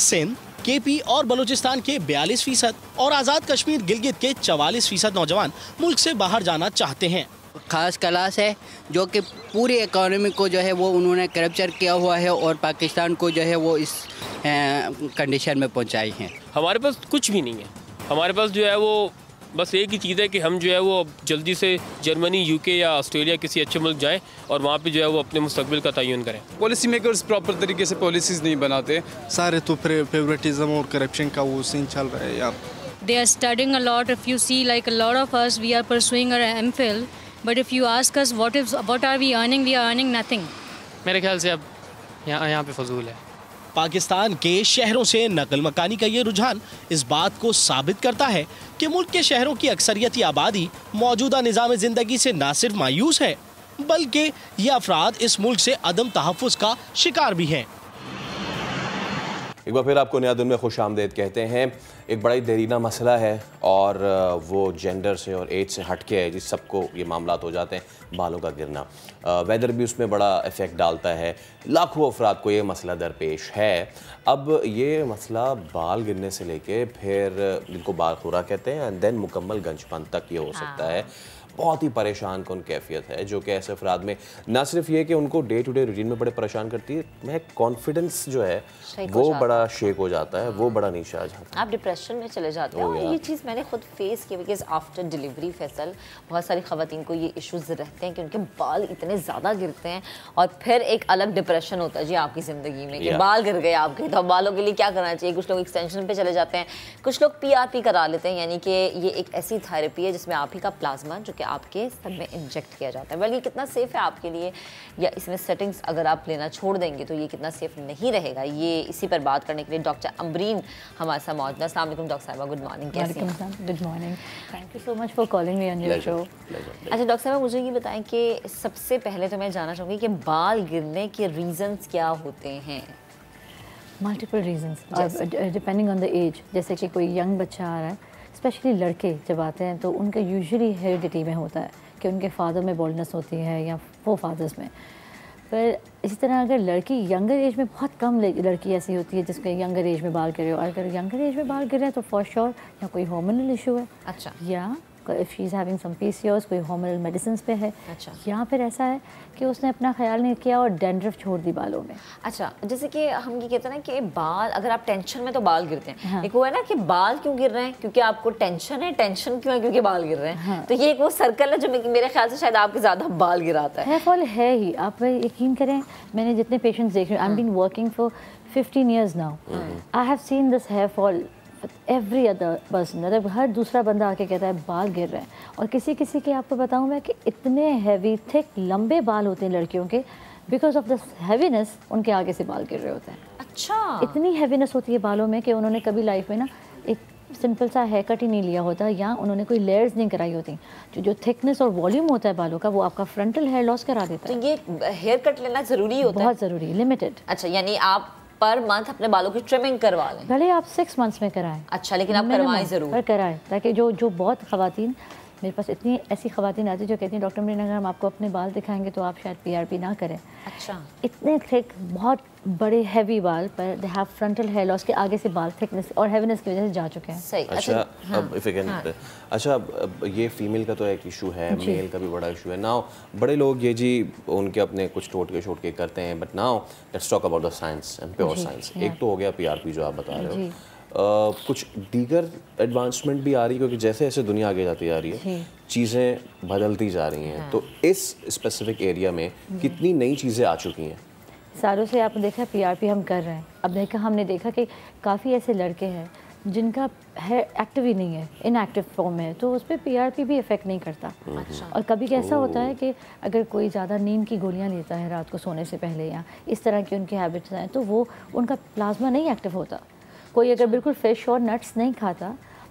सिंध, KP और बलूचिस्तान के 42% और आज़ाद कश्मीर गिलगित के 44% नौजवान मुल्क से बाहर जाना चाहते हैं। ख़ास क्लास है जो कि पूरी इकोनॉमी को जो है वो उन्होंने कैप्चर किया हुआ है और पाकिस्तान को जो है वो इस कंडीशन में पहुंचाई है। हमारे पास कुछ भी नहीं है। हमारे पास जो है वो बस एक ही चीज़ है कि हम जो है वो जल्दी से जर्मनी, UK या ऑस्ट्रेलिया किसी अच्छे मुल्क जाएं और वहाँ पे जो है वो अपने मुस्तकबिल का तयन करें। पॉलिसी मेकर्स प्रॉपर तरीके से पॉलिसीज़ नहीं बनाते, सारे तो फेवरेटिज्म और करप्शन का वो सीन चल रहा है यहाँ। They are studying a lot. If you see, like a lot of us, we are pursuing our MPhil. But if you ask us what are we earning, we are earning nothing. मेरे ख्याल से अब यहाँ पे फजूल है। पाकिस्तान के शहरों से नकल मकानी का ये रुझान इस बात को साबित करता है कि मुल्क के शहरों की अक्सरियती आबादी मौजूदा निज़ाम ज़िंदगी से न सिर्फ मायूस है बल्कि ये अफराद इस मुल्क से अदम तहफ़्फ़ुज़ का शिकार भी हैं। एक बार फिर आपको नया दिन में खुश आमदेद कहते हैं। एक बड़ा ही देरीना मसला है और वो जेंडर से और एज से हट के है, जिस सबको ये मामलात हो जाते हैं, बालों का गिरना। वेदर भी उसमें बड़ा इफ़ेक्ट डालता है। लाखों अफराद को ये मसला दरपेश है। अब ये मसला बाल गिरने से लेके फिर जिनको बाल खुरा कहते हैं एंड देन मुकम्मल गंजपन तक ये हो सकता है। बहुत ही परेशान कौन कैफियत है जो कि ऐसे अफराद में ना सिर्फ ये कि उनको डे टू डे रूटीन में बड़े परेशान करती है, मैं कॉन्फिडेंस जो है वो बड़ा शेक हो जाता है, वो बड़ा नीचे आ जाता है, आप डिप्रेशन में चले जाते हो। ये चीज़ मैंने खुद फेस की बिकॉज आफ्टर डिलीवरी फैसल बहुत सारी ख़वातीन को ये इश्यूज़ रहते हैं कि उनके बाल इतने ज़्यादा गिरते हैं और फिर एक अलग डिप्रेशन होता है जी आपकी ज़िंदगी में कि बाल गिर गए आपके, तो बालों के लिए क्या करना चाहिए। कुछ लोग एक्सटेंशन पे चले जाते हैं, कुछ लोग PRP करा लेते हैं, यानी कि ये एक ऐसी थेरेपी है जिसमें आप ही का प्लाज्मा जो कि आपके सर में इंजेक्ट किया जाता है। बल्कि कितना सेफ़ है आपके लिए या इसमें सेटिंग्स अगर आप लेना छोड़ देंगे तो ये कितना सेफ़ नहीं रहेगा, ये इसी पर बात करने के लिए डॉक्टर अम्बरीन हमारे साथ मौजूद है। अस्सलाम वालेकुम डॉक्टर साहिबा, गुड मॉर्निंग। कैसे हैं? Good morning, thank you so much for calling me on your show. अच्छा डॉक्टर साहिबा, मुझे ये बताएं कि सबसे पहले तो मैं जानना चाहूँगी कि बाल गिरने के रीज़न्स क्या होते हैं? Multiple reasons depending on the age. जैसे कि कोई यंग बच्चा आ रहा है, स्पेशली लड़के जब आते हैं तो उनका यूजुअली हेरिडिटी में होता है कि उनके फादर में बॉल्डनेस होती है या वो फादर्स में। पर इसी तरह अगर लड़की यंगर एज में, बहुत कम लड़की ऐसी होती है जिसके यंगर एज में बाल गिरे हो, अगर यंगर एज में बाल गिरे हैं तो फॉर श्योर या कोई हार्मोनल इशू है। अच्छा। या if she is having some PCOS, कोई हार्मोनल मेडिसिन पे है। अच्छा। या फिर ऐसा है कि उसने अपना ख्याल नहीं किया और डैंड्रफ छोड़ दी बालों में। अच्छा, जैसे कि हम ये कहते हैं ना कि बाल अगर आप टेंशन में तो बाल गिरते हैं। हाँ। एक वो है ना कि बाल क्यों गिर रहे हैं, क्योंकि आपको टेंशन है, टेंशन क्यों है, क्योंकि बाल गिर रहे हैं। हाँ। तो ये एक वो सर्कल है जो मेरे ख्याल से शायद आपके ज़्यादा बाल गिराता है। हेयर फॉल है ही, आप यकीन करें, मैंने जितने पेशेंट्स देखे, I am been working for 15 years now, I have seen this hair fall every other person. मतलब हर दूसरा बंदा आके कहता है बाल गिर रहे हैं। और किसी किसी के आपको बताऊं मैं कि इतने हैवी थिक लंबे बाल होते हैं लड़कियों के, बिकॉज ऑफ दिस हैवीनेस उनके आगे से बाल गिर रहे होते हैं। अच्छा। इतनी हैवीनेस होती है बालों में कि उन्होंने कभी लाइफ में ना एक सिंपल सा हेयर कट ही नहीं लिया होता या उन्होंने कोई लेयर्स नहीं कराई होती। जो थिकनेस और वॉल्यूम होता है बालों का वो आपका फ्रंटल हेयर लॉस करा देता है। तो ये हेयर कट लेना ज़रूरी होता है? बहुत ज़रूरी, लिमिटेड। अच्छा, यानी आप पर मंथ अपने बालों की ट्रिमिंग करवा लें? भले आप 6 months में कराएं। अच्छा, लेकिन आप करवाएं ज़रूर। पर कराएं ताकि जो बहुत ख़वातीन मेरे पास इतनी ऐसी ख़वातीन आती जो कहती हैं डॉक्टर मरीन अगर हम आपको अपने बाल दिखाएंगे तो आप शायद PRP ना करें। अच्छा। इतने थिक, बहुत बड़े हैवी बाल, पर they have frontal hair loss के आगे से बाल थिकनेस और हैवीनेस की वजह से जा चुके हैं। सही। अच्छा, अब इफ अच्छा, अब ये फीमेल का तो एक इशू है, मेल का भी बड़ा इशू है। नाउ बड़े लोग ये जी उनके अपने कुछ टोटके करते हैं, but now let's talk about the science and pure science. एक तो हो गया PRP जो आप बता रहे हो, कुछ दीगर एडवांसमेंट भी आ रही है, क्योंकि जैसे जैसे दुनिया आगे जाती जा रही है चीज़ें बदलती जा रही हैं। तो इस स्पेसिफिक एरिया में कितनी नई चीज़ें आ चुकी हैं? सालों से आपने देखा PRP हम कर रहे हैं। अब हमने देखा कि काफ़ी ऐसे लड़के हैं जिनका हेयर एक्टिव ही नहीं है, इनएक्टिव फॉर्म में है, तो उस पर PRP भी इफ़ेक्ट नहीं करता। और कभी कैसा होता है कि अगर कोई ज़्यादा नींद की गोलियां लेता है रात को सोने से पहले या इस तरह की उनकी हैबिट्स हैं, तो वो उनका प्लाज्मा नहीं एक्टिव होता। कोई अगर बिल्कुल फिश और नट्स नहीं खाता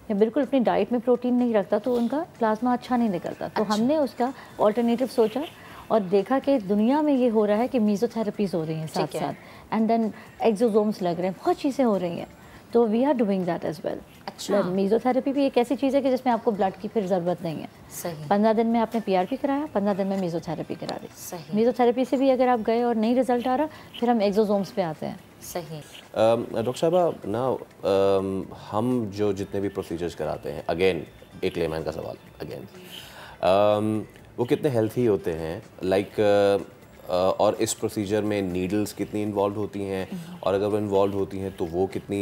या बिल्कुल अपनी डाइट में प्रोटीन नहीं रखता तो उनका प्लाज्मा अच्छा नहीं निकलता। तो हमने उसका ऑल्टरनेटिव सोचा और देखा कि दुनिया में ये हो रहा है कि मीज़ोथेरेपीज़ हो रही हैं साथ साथ, एंड देन एक्सोसोम्स लग रहे हैं, बहुत चीज़ें हो रही हैं। तो we are doing that as well. अच्छा। मीज़ोथेरेपी भी एक ऐसी चीज़ है कि जिसमें आपको ब्लड की फिर ज़रूरत नहीं है। सही। 15 दिन में आपने PRP कराया, 15 दिन में मीज़ोथेरेपी करा दी। सही। मीज़ोथेरेपी से भी अगर आप गए और नहीं रिजल्ट आ रहा, फिर हम एक्सोसोम्स पे आते हैं। सही। डॉक्टर साहबा ना, हम जो जितने भी प्रोसीजर्स कराते हैं, अगेन एक लेमैन का सवाल अगेन, वो कितने हेल्थी होते हैं? लाइक और इस प्रोसीजर में नीडल्स कितनी इन्वॉल्व होती हैं, और अगर वो इन्वॉल्व होती हैं तो वो कितनी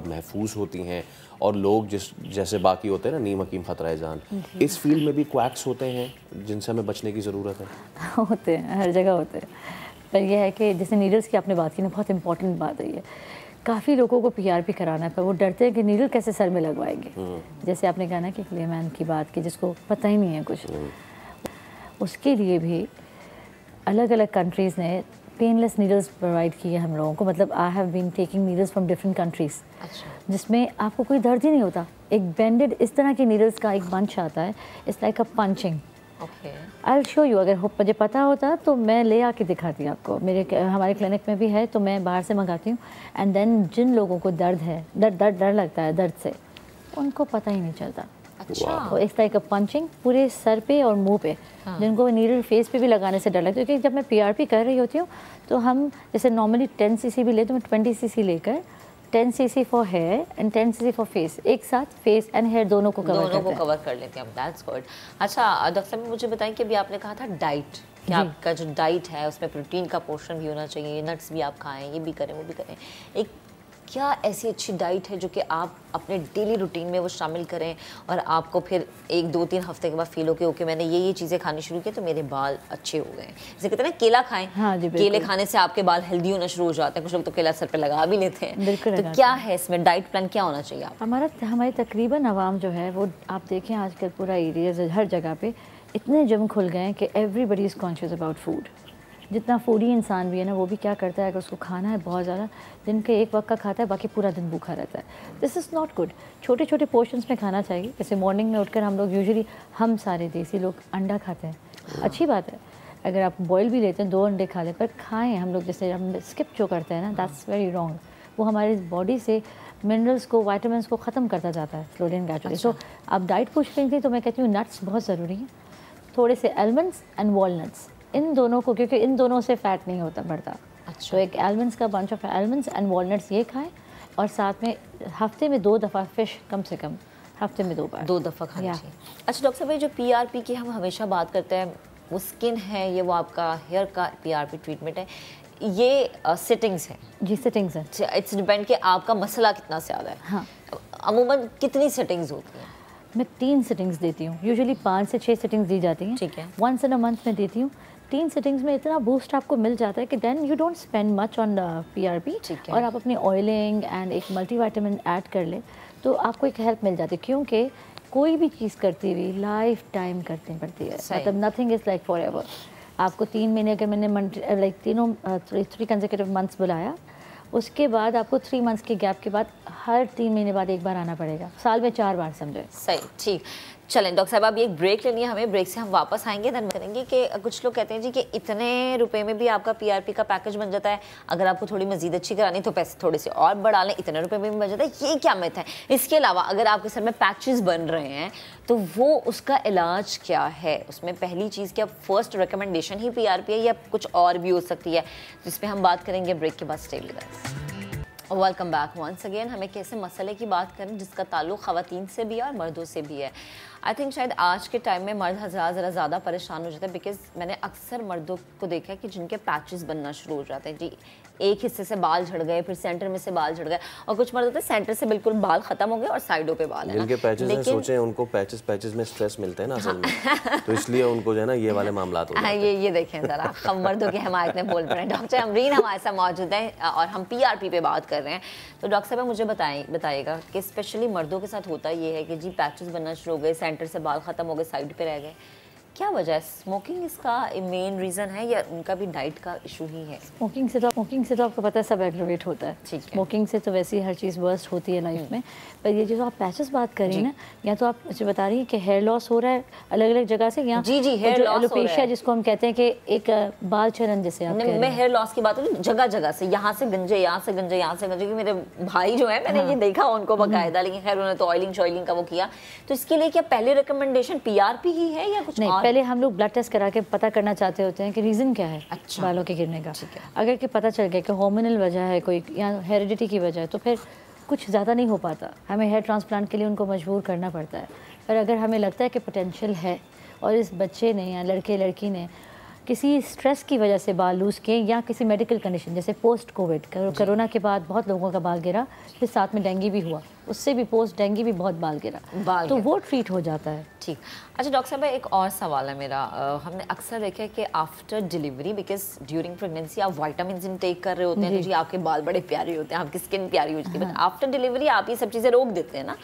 महफूज होती हैं? और लोग जैसे बाकी होते हैं ना, नीम हकीम खतरा जान, इस फील्ड में भी क्वैक्स होते हैं जिनसे हमें बचने की ज़रूरत है? होते हैं, हर जगह होते हैं। पर यह है कि जैसे नीडल्स की आपने बात की ना, बहुत इंपॉर्टेंट बात है ये। काफ़ी लोगों को PRP कराना है पर वो डरते हैं कि नीडल कैसे सर में लगवाएंगे। जैसे आपने कहा ना कि क्लेमैन की बात की, जिसको पता ही नहीं है कुछ, उसके लिए भी अलग अलग कंट्रीज़ ने पेनलेस नीडल्स प्रोवाइड किए हम लोगों को। मतलब I have been taking needles from different countries, जिसमें आपको कोई दर्द ही नहीं होता। एक बेंडेड इस तरह की नीडल्स का एक बंच आता है, it's like a punching. I will show you, अगर मुझे पता होता तो मैं ले आके दिखाती आपको। हमारे क्लिनिक में भी है, तो मैं बाहर से मंगाती हूँ। एंड देन जिन लोगों को दर्द है, डर लगता है दर्द से, उनको पता ही नहीं चलता। अच्छा। तो इस तरह का पंचिंग पूरे सर पे और मुंह पे, जिनको नीडल फेस पे भी लगाने से डर लगता है। क्योंकि जब मैं PRP कर रही होती हूँ तो हम जैसे नॉर्मली 10 cc भी लेते हैं, 20 cc लेकर 10 cc for hair and 10 cc for face, एक साथ फेस एंड हेयर दोनों को कवर कर लेते हैं। That's good. अच्छा डॉक्टर साहब, मुझे बताएं कि अभी आपने कहा था डाइट, कि आपका जो डाइट है उसमें प्रोटीन का पोर्शन भी होना चाहिए, नट्स भी आप खाएं, ये भी करें वो भी करें। एक क्या ऐसी अच्छी डाइट है जो कि आप अपने डेली रूटीन में वो शामिल करें और आपको फिर 1-2-3 हफ्ते के बाद फील हो कि ओके मैंने ये चीज़ें खानी शुरू की तो मेरे बाल अच्छे हो गए? जैसे कहते हैं ना केला खाएं। हाँ जी, केले खाने से आपके बाल हेल्दी होना शुरू हो जाते हैं। कुछ लोग तो केला सर पे लगा भी लेते हैं। तो क्या है इसमें डाइट प्लान, क्या होना चाहिए आप? हमारी तकरीबन आवाम जो है वो आप देखें आजकल पूरा एरिया हर जगह पे इतने जिम खुल गए हैं कि everybody is conscious about food. जितना फूडी इंसान भी है ना, वो भी क्या करता है, अगर उसको खाना है बहुत ज़्यादा, दिन के एक वक्त का खाता है, बाकी पूरा दिन भूखा रहता है। This is not good. छोटे छोटे पोर्शंस में खाना चाहिए। जैसे मॉर्निंग में उठकर हम लोग यूजुअली, हम सारे देसी लोग अंडा खाते हैं, अच्छी बात है। अगर आप बॉयल भी लेते हैं 2 अंडे खा लें, पर खाएँ हम लोग। जैसे हम स्किप जो करते हैं ना, दैट्स वेरी रॉन्ग। वो हमारी बॉडी से मिनरल्स को, वाइटामिन को ख़त्म करता जाता है स्लोली एंड ग्रेजुअली। तो आप डाइट पूछ रही थी तो मैं कहती हूँ नट्स बहुत ज़रूरी हैं, थोड़े से आलमंड्स एंड वॉलनट्स, इन दोनों को, क्योंकि इन दोनों से फैट नहीं होता बढ़ता। अच्छा। तो एक आलमंड्स का bunch of almonds and walnuts ये खाएं, और साथ में हफ्ते में 2 दफ़ा फ़िश, कम से कम हफ्ते में 2 बार 2 दफ़ा खानी चाहिए। अच्छा डॉक्टर साहब, जो PRP की हम हमेशा बात करते हैं, वो स्किन है, ये वो आपका हेयर का PRP ट्रीटमेंट है, ये सिटिंग्स है? जी सिटिंग्स है। इट्स डिपेंड कि आपका मसला कितना ज़्यादा है। हाँ। अमूमन कितनी सिटिंग्स होती हैं? मैं 3 सिटिंग्स देती हूँ, यूजुअली 5 से 6 सिटिंग्स दी जाती हैं। ठीक है। 1 इन अ मंथ में देती हूँ। 3 सिटिंग्स में इतना बूस्ट आपको मिल जाता है कि then you don't spend much on PRP, और आप अपनी ऑयलिंग एंड एक मल्टीविटामिन ऐड कर ले तो आपको एक हेल्प मिल जाती है। क्योंकि कोई भी चीज़ करती हुई लाइफ टाइम करनी पड़ती है, मतलब nothing is like for ever. आपको 3 महीने, अगर मैंने लाइक 3 कंसेक्यूटिव मंथ्स बुलाया, उसके बाद आपको 3 मंथ्स के गैप के बाद हर 3 महीने बाद एक बार आना पड़ेगा, साल में 4 बार समझे। सही, ठीक। चलें डॉक्टर साहब, अब एक ब्रेक लेनी है हमें, ब्रेक से हम वापस आएंगे, धन करेंगे कि कुछ लोग कहते हैं जी कि इतने रुपए में भी आपका पीआरपी का पैकेज बन जाता है, अगर आपको थोड़ी मजीद अच्छी करानी तो पैसे थोड़े से और बढ़ा लें, इतने रुपए में भी बन जाता है, ये क्या मिथ है? इसके अलावा अगर आपके सर में पैचेस बन रहे हैं तो वो उसका इलाज क्या है? उसमें पहली चीज़ क्या फर्स्ट रिकमेंडेशन ही पीआरपी है या कुछ और भी हो सकती है, जिस पर हम बात करेंगे ब्रेक के बाद। Stay with us. Welcome back once again. हमें कैसे मसले की बात करें जिसका ताल्लुक ख़वातीन से भी है और मर्दों से भी है। आई थिंक शायद आज के टाइम में मर्द हज़ार ज़रा ज़्यादा परेशान हो जाते हैं, बिकॉज मैंने अक्सर मर्दों को देखा है कि जिनके पैचेस बनना शुरू हो जाते हैं जी, एक हिस्से से बाल झड़ गए, फिर सेंटर में से बाल झड़ गए, और कुछ मर्द होते हैं सेंटर से बिल्कुल बाल खत्म हो गए और साइडों पे बाल है। जिनके पैचेस हैं, सोचें उनको पैचेस में स्ट्रेस मिलता है ना असल में, तो इसलिए उनको जो है ना ये वाले मामला हो जाते हैं। ये देखें ज़रा, हम मर्दों की हिमायत में बोल पड़े हैं। डॉक्टर अमरीन हमारे साथ मौजूद हैं और हम पीआरपी पे बात कर रहे हैं। तो डॉक्टर साहब मुझे बताइएगा कि स्पेशली मर्दों के साथ होता ये है कि जी पैचेस बनना शुरू हो गए, सेंटर से बाल खत्म हो गए, साइड पे रह गए, क्या वजह है? स्मोकिंग इसका मेन रीज़न है या उनका भी डाइट का इशू ही है? स्मोकिंग से तो आपको पता है सब एग्रेवेट होता है। स्मोकिंग से तो वैसे ही हर चीज़ वर्स्ट होती है लाइफ में, पर ये जो आप पैचेस बात कर रही हैं ना, या तो आप मुझे बता रही हैं कि हेयर लॉस हो रहा है अलग अलग जगह से, या जी हेयर लॉस एलोपेशिया जिसको हम कहते हैं कि एक बाल चरण जैसे आप मैं हेयर लॉस की बात करूँ जगह जगह से, यहाँ से गंजे, यहाँ से गंजे, यहाँ से गंजे, मेरे भाई जो है मैंने ये देखा उनको बकायदा, लेकिन खैर उन्होंने तो ऑयलिंग शॉइलिंग का वो किया। तो इसके लिए क्या पहले रिकमेंडेशन पीआरपी ही है या कुछ नहीं? पहले हम लोग ब्लड टेस्ट करा के पता करना चाहते होते हैं कि रीज़न क्या है बालों के गिरने का। अगर कि पता चल गया कि हार्मोनल वजह है कोई या हेरिडिटी की वजह है तो फिर कुछ ज़्यादा नहीं हो पाता, हमें हेयर ट्रांसप्लांट के लिए उनको मजबूर करना पड़ता है। पर अगर हमें लगता है कि पोटेंशियल है और इस बच्चे ने या लड़के लड़की ने किसी स्ट्रेस की वजह से बाल लूज़ किए या किसी मेडिकल कंडीशन जैसे पोस्ट कोविड कोरोना के बाद बहुत लोगों का बाल गिरा, फिर साथ में डेंगू भी हुआ, उससे भी पोस्ट डेंगू भी बहुत बाल गिरा, तो वो ट्रीट हो जाता है। ठीक। अच्छा डॉक्टर साहब एक और सवाल है मेरा, हमने अक्सर देखा है कि after delivery, because during pregnancy आप विटामिन इनटेक कर रहे होते हैं तो जी आपके बाल बड़े प्यारे होते हैं, आपकी स्किन प्यारी हो जाती है, बट आफ्टर डिलीवरी आप ये सब चीज़ें रोक देते हैं ना,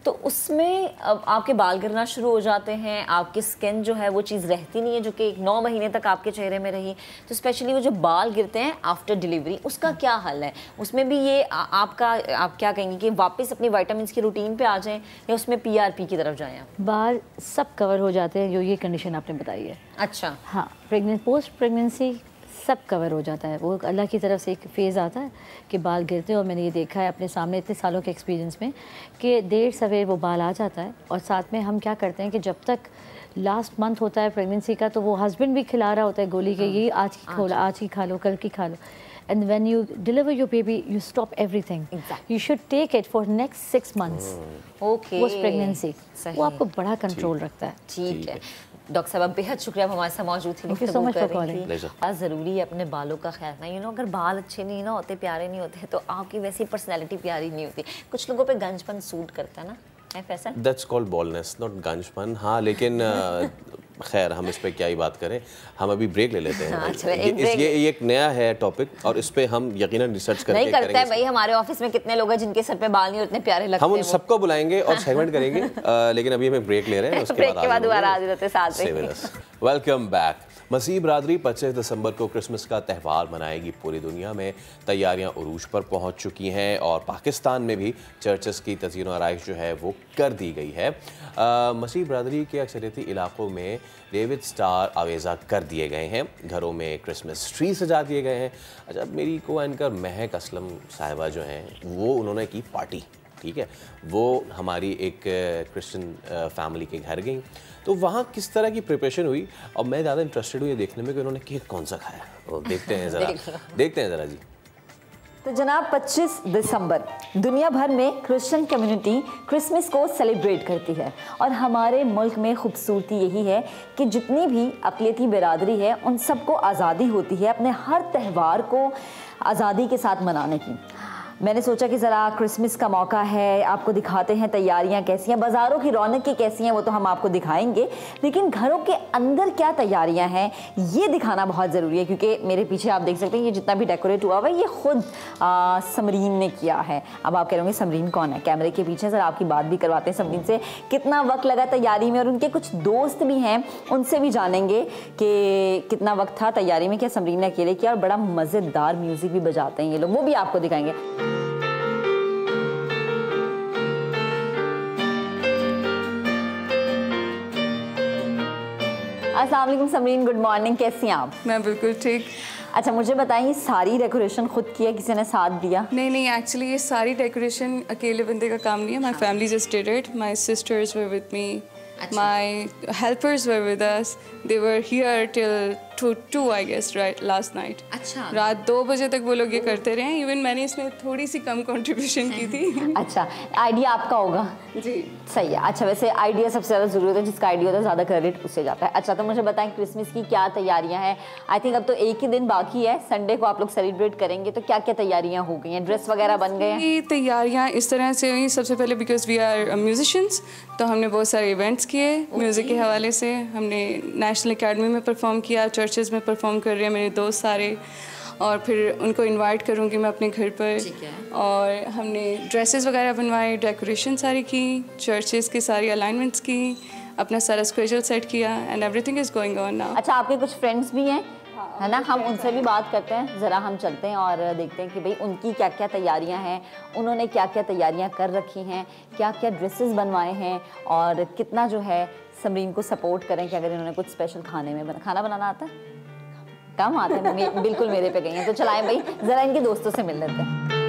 तो उसमें आपके बाल गिरना शुरू हो जाते हैं, आपकी स्किन जो है वो चीज़ रहती नहीं है जो कि 9 महीने तक आपके चेहरे में रही। तो स्पेशली वो जो बाल गिरते हैं आफ्टर डिलीवरी, उसका क्या हल है? उसमें भी ये आप क्या कहेंगे कि वापस अपनी विटामिन की रूटीन पे आ जाएं या उसमें पीआरपी की तरफ जाएं? बाल सब कवर हो जाते हैं जो ये कंडीशन आपने बताई है। अच्छा। हाँ, पोस्ट प्रेगनेंसी सब कवर हो जाता है, वो अल्लाह की तरफ से एक फेज़ आता है कि बाल गिरते हैं, और मैंने ये देखा है अपने सामने इतने सालों के एक्सपीरियंस में कि देर सवेर वो बाल आ जाता है। और साथ में हम क्या करते हैं कि जब तक लास्ट मंथ होता है प्रेगनेंसी का तो वो हस्बैंड भी खिला रहा होता है गोली के, ये आज की खा लो, कल की खा लो, and when you deliver your baby you stop everything. You should take it for next 6 months. Okay. Post pregnancy वो आपको बड़ा कंट्रोल रखता है। ठीक है डॉक्टर साहब, बेहद शुक्रिया हमारे साथ मौजूद थी। बहुत ज़रूरी है अपने बालों का ख्याल रखना। अगर बाल अच्छे नहीं ना होते, प्यारे नहीं होते, तो आपकी वैसी पर्सनैलिटी प्यारी नहीं होती। कुछ लोगों पे गंजपन सूट करता है ना, That's called baldness, not गंजपन। हाँ लेकिन खैर हम इस पे क्या ही बात करें, हम अभी ब्रेक ले लेते हैं। ये एक नया है टॉपिक और इस पे हम यकीनन रिसर्च करके नहीं करता है भाई। हमारे ऑफिस में कितने लोग हैं जिनके सर पे बाल नहीं उतने प्यारे लगते हैं, हम उन सबको बुलाएंगे और सेगमेंट करेंगे। लेकिन अभी हमें ब्रेक ले रहे हैं, उसके बाद दोबारा हाजिर होते साथ में। Welcome back. मसीह बरादरी 25 दिसंबर को क्रिसमस का त्यौहार मनाएगी। पूरी दुनिया में तैयारियां उरूज पर पहुंच चुकी हैं और पाकिस्तान में भी चर्चेस की तज़ीन और आराइश जो है वो कर दी गई है। मसीह बरादरी के अक्सरियती इलाकों में डेविड स्टार आवेज़ा कर दिए गए हैं, घरों में क्रिसमस ट्री सजा दिए गए हैं। अच्छा, मेरी को एंकर महक असलम साहिबा जो हैं वो उन्होंने की पार्टी, ठीक है, वो हमारी एक क्रिश्चियन फैमिली के घर गई, तो वहाँ किस तरह की प्रिपरेशन हुई और मैं ज़्यादा इंटरेस्टेड हूँ ये देखने में कि उन्होंने केक कौन सा खाया। तो देखते हैं ज़रा जी। तो जनाब 25 दिसंबर दुनिया भर में क्रिश्चियन कम्युनिटी क्रिसमस को सेलिब्रेट करती है और हमारे मुल्क में खूबसूरती यही है कि जितनी भी अक़लियती बिरादरी है उन सबको आज़ादी होती है अपने हर त्यौहार को आज़ादी के साथ मनाने की। मैंने सोचा कि ज़रा क्रिसमस का मौका है, आपको दिखाते हैं तैयारियां कैसी हैं, बाज़ारों की रौनक कैसी हैं वो तो हम आपको दिखाएंगे, लेकिन घरों के अंदर क्या तैयारियां हैं ये दिखाना बहुत ज़रूरी है, क्योंकि मेरे पीछे आप देख सकते हैं ये जितना भी डेकोरेट हुआ हुआ है ये ख़ुद समरीन ने किया है। अब आप कह रहे होंगे समरीन कौन है? कैमरे के पीछे ज़रा आपकी बात भी करवाते हैं समरीन से, कितना वक्त लगा तैयारी में, और उनके कुछ दोस्त भी हैं उनसे भी जानेंगे कि कितना वक्त था तैयारी में, क्या समरीन ने अकेले किया, और बड़ा मज़ेदार म्यूज़िक भी बजाते हैं ये लोग, वो भी आपको दिखाएंगे। अस्सलाम वालेकुम समरीन, गुड मॉर्निंग, कैसी हैं आप? मैं बिल्कुल ठीक। अच्छा मुझे बताइए, सारी डेकोरेशन खुद की है, किसी ने साथ दिया? नहीं, एक्चुअली ये सारी डेकोरेशन अकेले बंदे का काम नहीं है। My family just did it, my sisters were with me, my helpers were with us, they were here till 2 I guess right last night। अच्छा, रात 2 बजे तक वो लोग ये करते रहे। इवन मैंने इसमें थोड़ी सी कम कंट्रीब्यूशन की थी। अच्छा, आइडिया आपका होगा? जी सही है। अच्छा, वैसे आइडिया सबसे ज़्यादा ज़रूरी होता है, जिसका आइडिया होता है ज़्यादा क्रेडिट उससे जाता है। अच्छा, तो मुझे बताएं क्रिसमस की क्या तैयारियां हैं? आई थिंक अब तो एक ही दिन बाकी है, संडे को आप लोग सेलिब्रेट करेंगे, तो क्या क्या तैयारियां हो गई हैं? ड्रेस वगैरह बन गए हैं? तैयारियाँ इस तरह से हुई, सबसे पहले बिकॉज वी आर म्यूजिशियंस, तो हमने बहुत सारे इवेंट्स किए म्यूज़िक के हवाले से। हमने नेशनल अकेडमी में परफॉर्म किया, चर्चेज़ में परफॉर्म कर रहे हैं मेरे दोस्त सारे, और फिर उनको इनवाइट करूँगी मैं अपने घर पर। और हमने ड्रेसेस वगैरह बनवाए, डेकोरेशन सारी की, चर्चेज़ की सारी अलाइनमेंट्स की, अपना सारा स्केड्यूल सेट किया, and everything is going on now. अच्छा, आपके कुछ फ्रेंड्स भी हैं, है ना? हम उनसे भी बात करते हैं, ज़रा हम चलते हैं और देखते हैं कि भाई उनकी क्या क्या तैयारियां हैं, उन्होंने क्या क्या तैयारियां कर रखी हैं, क्या क्या ड्रेसेस बनवाए हैं, और कितना जो है समरीन को सपोर्ट करें कि अगर इन्होंने कुछ स्पेशल खाना बनाना आता है, कम आता है, बिल्कुल मेरे पे गई हैं। तो चलाएं भाई, ज़रा इनके दोस्तों से मिल लेते हैं।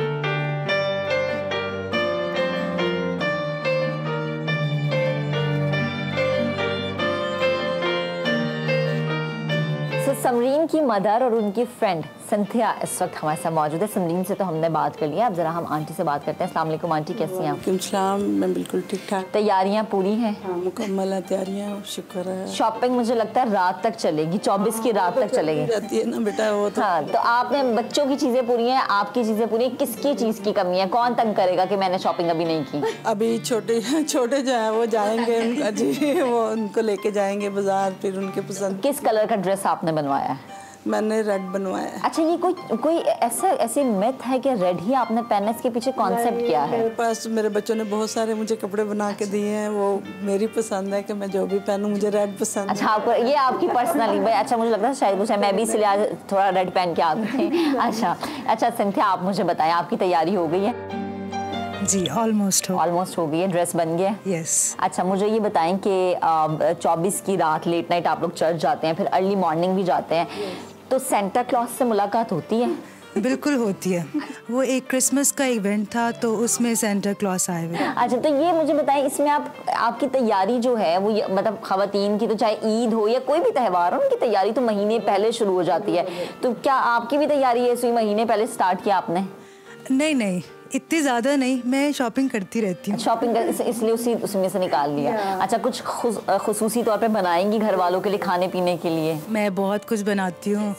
समरीन की मदर और उनकी फ्रेंड संध्या इस वक्त हमारे साथ मौजूद है। समरीन से तो हमने बात कर लिया, अब जरा हम आंटी से बात करते हैं। अस्सलाम वालेकुम आंटी, कैसी हैं आप? सलाम, मैं बिल्कुल ठीक ठाक। तैयारियां पूरी हैं? हाँ, मुकम्मल है तैयारियां, शुक्र है। शॉपिंग मुझे लगता है रात तक चलेगी, 24 की रात तक चलेगी। रहती है ना बेटा वो तो। हाँ, तो आपने बच्चों की चीजें पूरी हैं, आपकी चीजें पूरी हैं, किसकी चीज की कमी है? कौन तंग करेगा कि मैंने शॉपिंग अभी नहीं की? अभी छोटे जो है वो जाएंगे उनका जी, वो उनको लेके जाएंगे बाजार, फिर उनके पसंद। किस कलर का ड्रेस आपने बनवाया है? मैंने रेड बनवाया है। अच्छा, ये कोई ऐसी मिथ है कि रेड ही आपने पहनना, इसके पीछे कॉन्सेप्ट क्या है? मेरे पास मेरे बच्चों ने बहुत सारे मुझे कपड़े बना के दिए हैं, वो मेरी पसंद है कि मैं जो भी पहनूं, मुझे रेड पसंद है। अच्छा, आपको ये आपकी पर्सनली भाई, अच्छा मुझे लगता है शायद कुछ है, मैं भी इसलिए आज थोड़ा रेड पहन के आ गई। अच्छा संध्या, आप मुझे बताएं, आपकी तैयारी हो गई है? जी, ऑलमोस्ट हो गई है, ड्रेस बन गया? यस। अच्छा, मुझे ये बताएं कि 24 की रात लेट नाइट आप लोग चर्च जाते हैं, फिर अर्ली मॉर्निंग भी जाते हैं, तो सेंटा क्लॉज से मुलाकात होती है? बिल्कुल होती है। वो एक क्रिसमस का इवेंट था, तो उसमें सेंटा क्लॉज आए हुए। अच्छा, तो ये मुझे बताएं, इसमें आपकी तैयारी जो है वो मतलब खवातीन की, तो चाहे ईद हो या कोई भी त्यौहार हो, उनकी तैयारी तो महीने पहले शुरू हो जाती है, तो क्या आपकी भी तैयारी ऐसी महीने पहले स्टार्ट किया आपने? नहीं, इतनी ज़्यादा नहीं, मैं शॉपिंग करती रहती हूँ। शॉपिंग इसलिए उसमें से निकाल लिया। अच्छा, कुछ खुसूसी तौर पे बनाएंगी घर वालों के लिए, खाने पीने के लिए? मैं बहुत कुछ बनाती हूँ,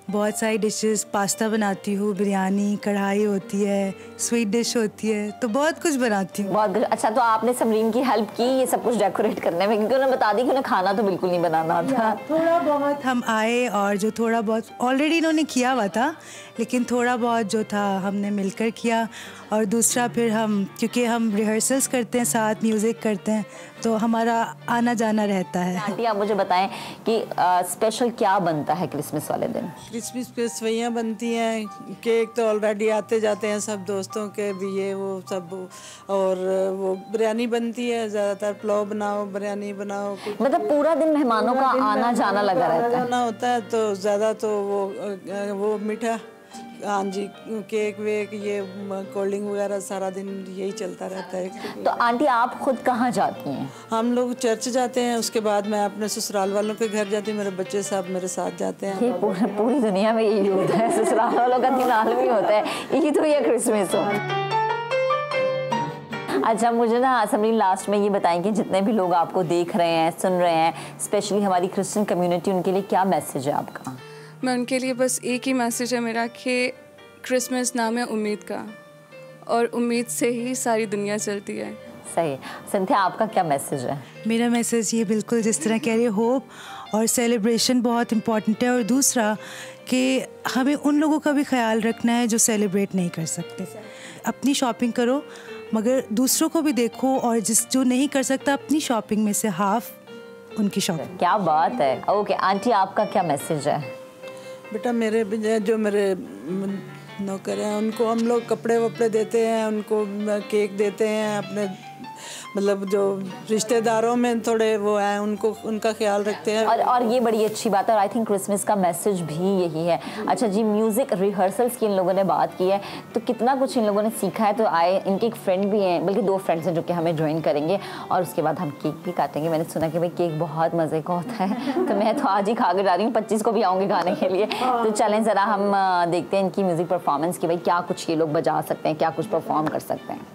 बहुत सारी डिशेस, पास्ता बनाती हूँ, बिरयानी, कढ़ाई होती है, स्वीट डिश होती है, तो बहुत कुछ बनाती हूँ। बहुत कुछ। अच्छा, तो आपने समरीन की हेल्प की ये सब कुछ डेकोरेट करने में, क्योंकि उन्होंने बता दी कि उन्हें खाना तो बिल्कुल नहीं बनाना आता? थोड़ा बहुत हम आए, और जो थोड़ा बहुत ऑलरेडी इन्होंने किया हुआ था, लेकिन थोड़ा बहुत जो था हमने मिलकर किया, और दूसरा फिर हम, क्योंकि हम रिहर्सल्स करते हैं साथ, म्यूज़िक करते हैं, तो हमारा आना जाना रहता है। आंटी, आप मुझे बताएं कि स्पेशल क्या बनता है क्रिसमस वाले दिन? क्रिसमस पे सवैयाँ बनती हैं, केक तो ऑलरेडी आते जाते हैं सब दोस्तों के भी, ये वो सब, और वो बिरयानी बनती है ज़्यादातर, पुलाव बनाओ, बिरयानी बनाओ, मतलब पूरा दिन मेहमानों का आना जाना लगा रहता है। होता है, तो ज़्यादा तो वो मीठा, हाँ जी, केक वेक, ये कोल्ड ड्रिंक वगैरह, सारा दिन यही चलता रहता है। तो आंटी, आप खुद कहाँ जाती हैं? हम लोग चर्च जाते हैं, उसके बाद मैं अपने ससुराल वालों के घर जाती हूँ, मेरे बच्चे सब मेरे साथ जाते हैं। ये पूरी दुनिया में यही होता है, ससुराल वालों का दिन आलमी होता है, ईद हो या क्रिसमस हो। अच्छा, मुझे ना समरीन लास्ट में ये बताएं कि जितने भी लोग आपको देख रहे हैं, सुन रहे हैं, स्पेशली हमारी क्रिश्चियन कम्युनिटी, उनके लिए क्या मैसेज है आपका? मैं उनके लिए बस एक ही मैसेज है मेरा कि क्रिसमस नाम है उम्मीद का, और उम्मीद से ही सारी दुनिया चलती है। सही। संध्या, आपका क्या मैसेज है? मेरा मैसेज ये बिल्कुल जिस तरह कह रही है, होप और सेलिब्रेशन बहुत इम्पॉर्टेंट है, और दूसरा कि हमें उन लोगों का भी ख्याल रखना है जो सेलिब्रेट नहीं कर सकते। अपनी शॉपिंग करो, मगर दूसरों को भी देखो, और जो नहीं कर सकता, अपनी शॉपिंग में से हाफ उनकी शॉपिंग। क्या बात है। ओके आंटी, आपका क्या मैसेज है? बेटा, मेरे जो मेरे नौकर हैं, उनको हम लोग कपड़े वपड़े देते हैं, उनको केक देते हैं, अपने मतलब जो रिश्तेदारों में थोड़े वो हैं उनको उनका ख्याल रखते हैं। और ये बड़ी अच्छी बात है और आई थिंक क्रिसमस का मैसेज भी यही है। अच्छा जी, म्यूज़िक रिहर्सल्स की इन लोगों ने बात की है तो कितना कुछ इन लोगों ने सीखा है। तो आए, इनके एक फ्रेंड भी हैं, बल्कि 2 फ्रेंड्स हैं जो कि हमें ज्वाइन करेंगे और उसके बाद हम केक भी काटेंगे। मैंने सुना कि भाई केक बहुत मज़े का होता है तो मैं तो आज ही खा के जा रही हूँ, 25 को भी आऊँगी खाने के लिए। तो चलें ज़रा हम देखते हैं इनकी म्यूज़िक परफॉर्मेंस की, भाई क्या कुछ ये लोग बजा सकते हैं, क्या कुछ परफॉर्म कर सकते हैं।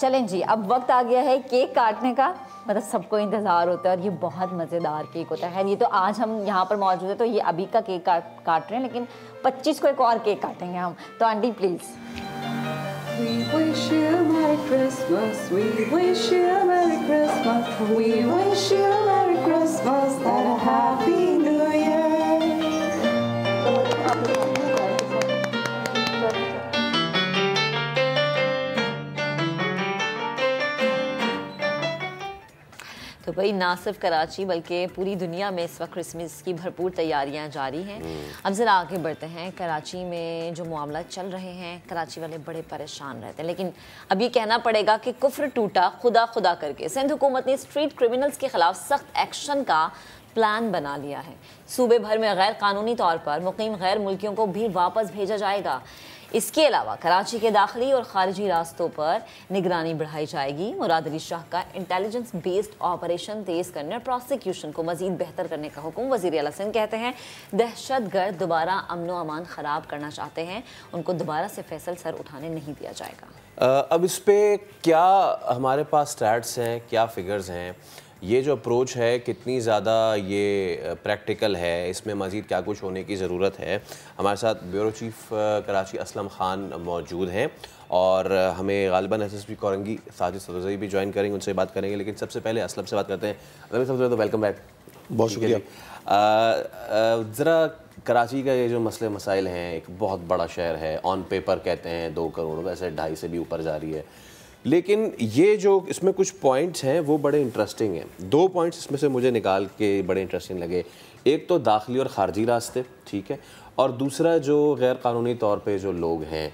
चलें जी, अब वक्त आ गया है केक काटने का। मतलब सबको इंतज़ार होता है और ये बहुत मज़ेदार केक होता है। ये तो आज हम यहाँ पर मौजूद है तो ये अभी का केक काट रहे हैं, लेकिन 25 को एक और केक काटेंगे हम। तो aunty please. We wish you a Merry Christmas, we wish you a Merry Christmas, we wish you a Merry Christmas and a Happy New Year. तो भाई ना सिर्फ कराची बल्कि पूरी दुनिया में इस वक्त क्रिसमस की भरपूर तैयारियां जारी हैं। अब ज़रा आगे बढ़ते हैं। कराची में जो मामला चल रहे हैं, कराची वाले बड़े परेशान रहते हैं, लेकिन अब ये कहना पड़ेगा कि कुफ्र टूटा खुदा खुदा करके सिंध हुकूमत ने स्ट्रीट क्रिमिनल्स के खिलाफ सख्त एक्शन का प्लान बना लिया है। सूबे भर में गैर कानूनी तौर पर मुकीम गैर मुल्कियों को भी वापस भेजा जाएगा। इसके अलावा कराची के दाखिली और खारजी रास्तों पर निगरानी बढ़ाई जाएगी। मुराद अली शाह का इंटेलिजेंस बेस्ड ऑपरेशन तेज करने और प्रोसिक्यूशन को मजीद बेहतर करने का हुक्म। वज़ीर आला सिंध कहते हैं दहशतगर्द दोबारा अमन व अमान ख़राब करना चाहते हैं, उनको दोबारा से फैसल सर उठाने नहीं दिया जाएगा। अब इस पे क्या हमारे पास स्टैट्स हैं, क्या फिगर्स हैं, ये जो अप्रोच है कितनी ज़्यादा ये प्रैक्टिकल है, इसमें मज़ीद क्या कुछ होने की ज़रूरत है। हमारे साथ ब्यूरो चीफ कराची असलम खान मौजूद हैं और हमें गालिबन एसएसपी कोरंगी साजिद सदोज़ई भी ज्वाइन करेंगे, उनसे बात करेंगे। लेकिन सबसे पहले असलम से बात करते हैं। सबसे पहले तो वेलकम बैक, बहुत शुक्रिया। ज़रा कराची का ये जो मसले मसाइल हैं, एक बहुत बड़ा शहर है, ऑन पेपर कहते हैं 2 करोड़, वैसे 2.5 से भी ऊपर जा रही है, लेकिन ये जो इसमें कुछ पॉइंट्स हैं वो बड़े इंटरेस्टिंग हैं। 2 पॉइंट्स इसमें से मुझे निकाल के बड़े इंटरेस्टिंग लगे। एक तो दाखिली और ख़ारजी रास्ते, ठीक है, और दूसरा जो गैर कानूनी तौर पे जो लोग हैं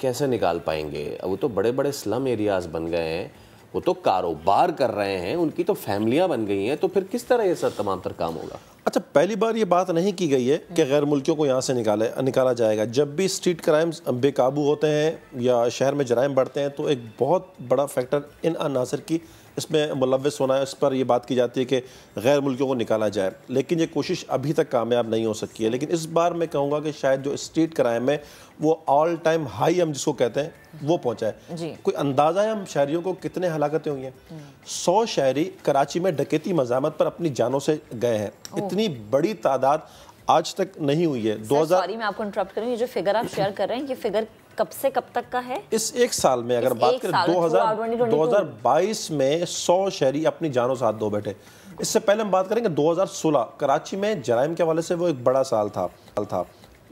कैसे निकाल पाएंगे। वो तो बड़े बड़े स्लम एरियाज़ बन गए हैं, वो तो कारोबार कर रहे हैं, उनकी तो फैमिलियाँ बन गई हैं, तो फिर किस तरह ये सब तमाम तर काम होगा। अच्छा, पहली बार ये बात नहीं की गई है कि गैर मुल्कियों को यहाँ से निकाला जाएगा। जब भी स्ट्रीट क्राइम्स बेकाबू होते हैं या शहर में जराइम बढ़ते हैं तो एक बहुत बड़ा फैक्टर इन अनासर की इसमें मुलव्वस होना है। इस पर ये बात की जाती है कि गैर मुल्कियों को निकाला जाए, लेकिन ये कोशिश अभी तक कामयाब नहीं हो सकी है। लेकिन इस बार मैं कहूँगा कि शायद जो स्ट्रीट क्राइम है वो ऑल टाइम हाई हम जिसको कहते हैं वो पहुँचा है। कोई अंदाज़ा है हम शहरियों को कितने हलाकतें हुई हैं? 100 शहरी कराची में डकैती मज़ामत पर अपनी जानों से गए हैं। इतनी बड़ी तादाद आज तक नहीं हुई है। 2000 सॉरी मैं आपको इंटरप्ट करूँ, ये जो फिगर आप शेयर कर रहे हैं ये फिगर कब से कब तक का है? इस एक साल में अगर बात करें 2022 में 100 शहरी अपनी जानो से हाथ धो बैठे। इससे पहले हम बात करेंगे 2016 कराची में जराइम के हवाले से वो एक बड़ा साल था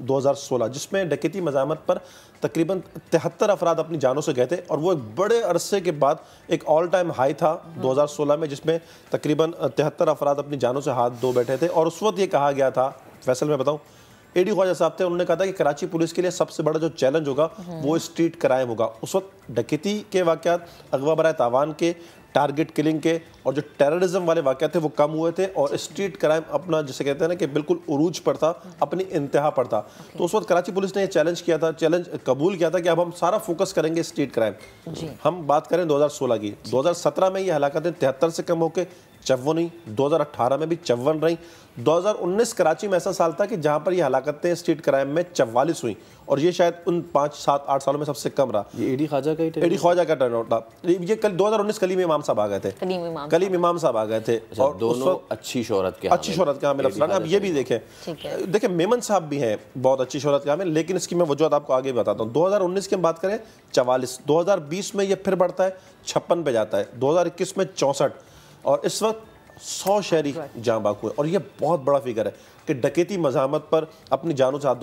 2016, जिसमें डकैती मज़ामत पर तकरीबन 73 अफराद अपनी जानों से गए थे और वो एक बड़े अरसे के बाद एक ऑल टाइम हाई था 2016 में, जिसमें तकरीबन 73 अफराद अपनी जानों से हाथ धो बैठे थे। और उस वक्त ये कहा गया था, फैसल में बताऊं, एडी ख्वाजा साहब थे, उन्होंने कहा था कि कराची पुलिस के लिए सबसे बड़ा जो चैलेंज होगा वो स्ट्रीट क्राइम होगा। उस वक्त डकैती के वाक़यात, अगवा बराए तावान के, टारगेट किलिंग के और जो टेररिज्म वाले वाक़यात थे वो कम हुए थे और स्ट्रीट क्राइम अपना जिसे कहते हैं ना कि बिल्कुल उरूज पर था, अपनी इंतहा पर था। तो उस वक्त कराची पुलिस ने ये चैलेंज किया था, चैलेंज कबूल किया था कि अब हम सारा फोकस करेंगे स्ट्रीट क्राइम। हम बात करें 2016 की, 2017 में ये हलाकतें 73 से कम होकर 54 हुई, 2018 में भी 54 रही। 2019 कराची में ऐसा साल था कि जहां पर ये हलाकतें स्ट्रीट क्राइम में 44 हुई और ये शायद उन 5, 7, 8 सालों में सबसे कम रहा। ये एडी ख्वाजा का टर्नआउट था। ये कल 2019 कलीम इमाम साहब आ गए थे, कलीम इमाम साहब आ गए थे और दोनों अच्छी शोहरत के हामिल अफसरान। अब ये भी देखें मेमन साहब भी हैं बहुत अच्छी शोहरत के हामिल, लेकिन इसकी मैं वजूहत आपको आगे बताता हूँ। 2019 की हम बात करें 44, 2020 में ये फिर बढ़ता है 56 पे जाता है, 2021 में 64 और इस वक्त 100 शहरी जहाँ बाग हुए, और ये बहुत बड़ा फिगर है कि डकैती मज़ाहमत पर अपनी जानों से हाथ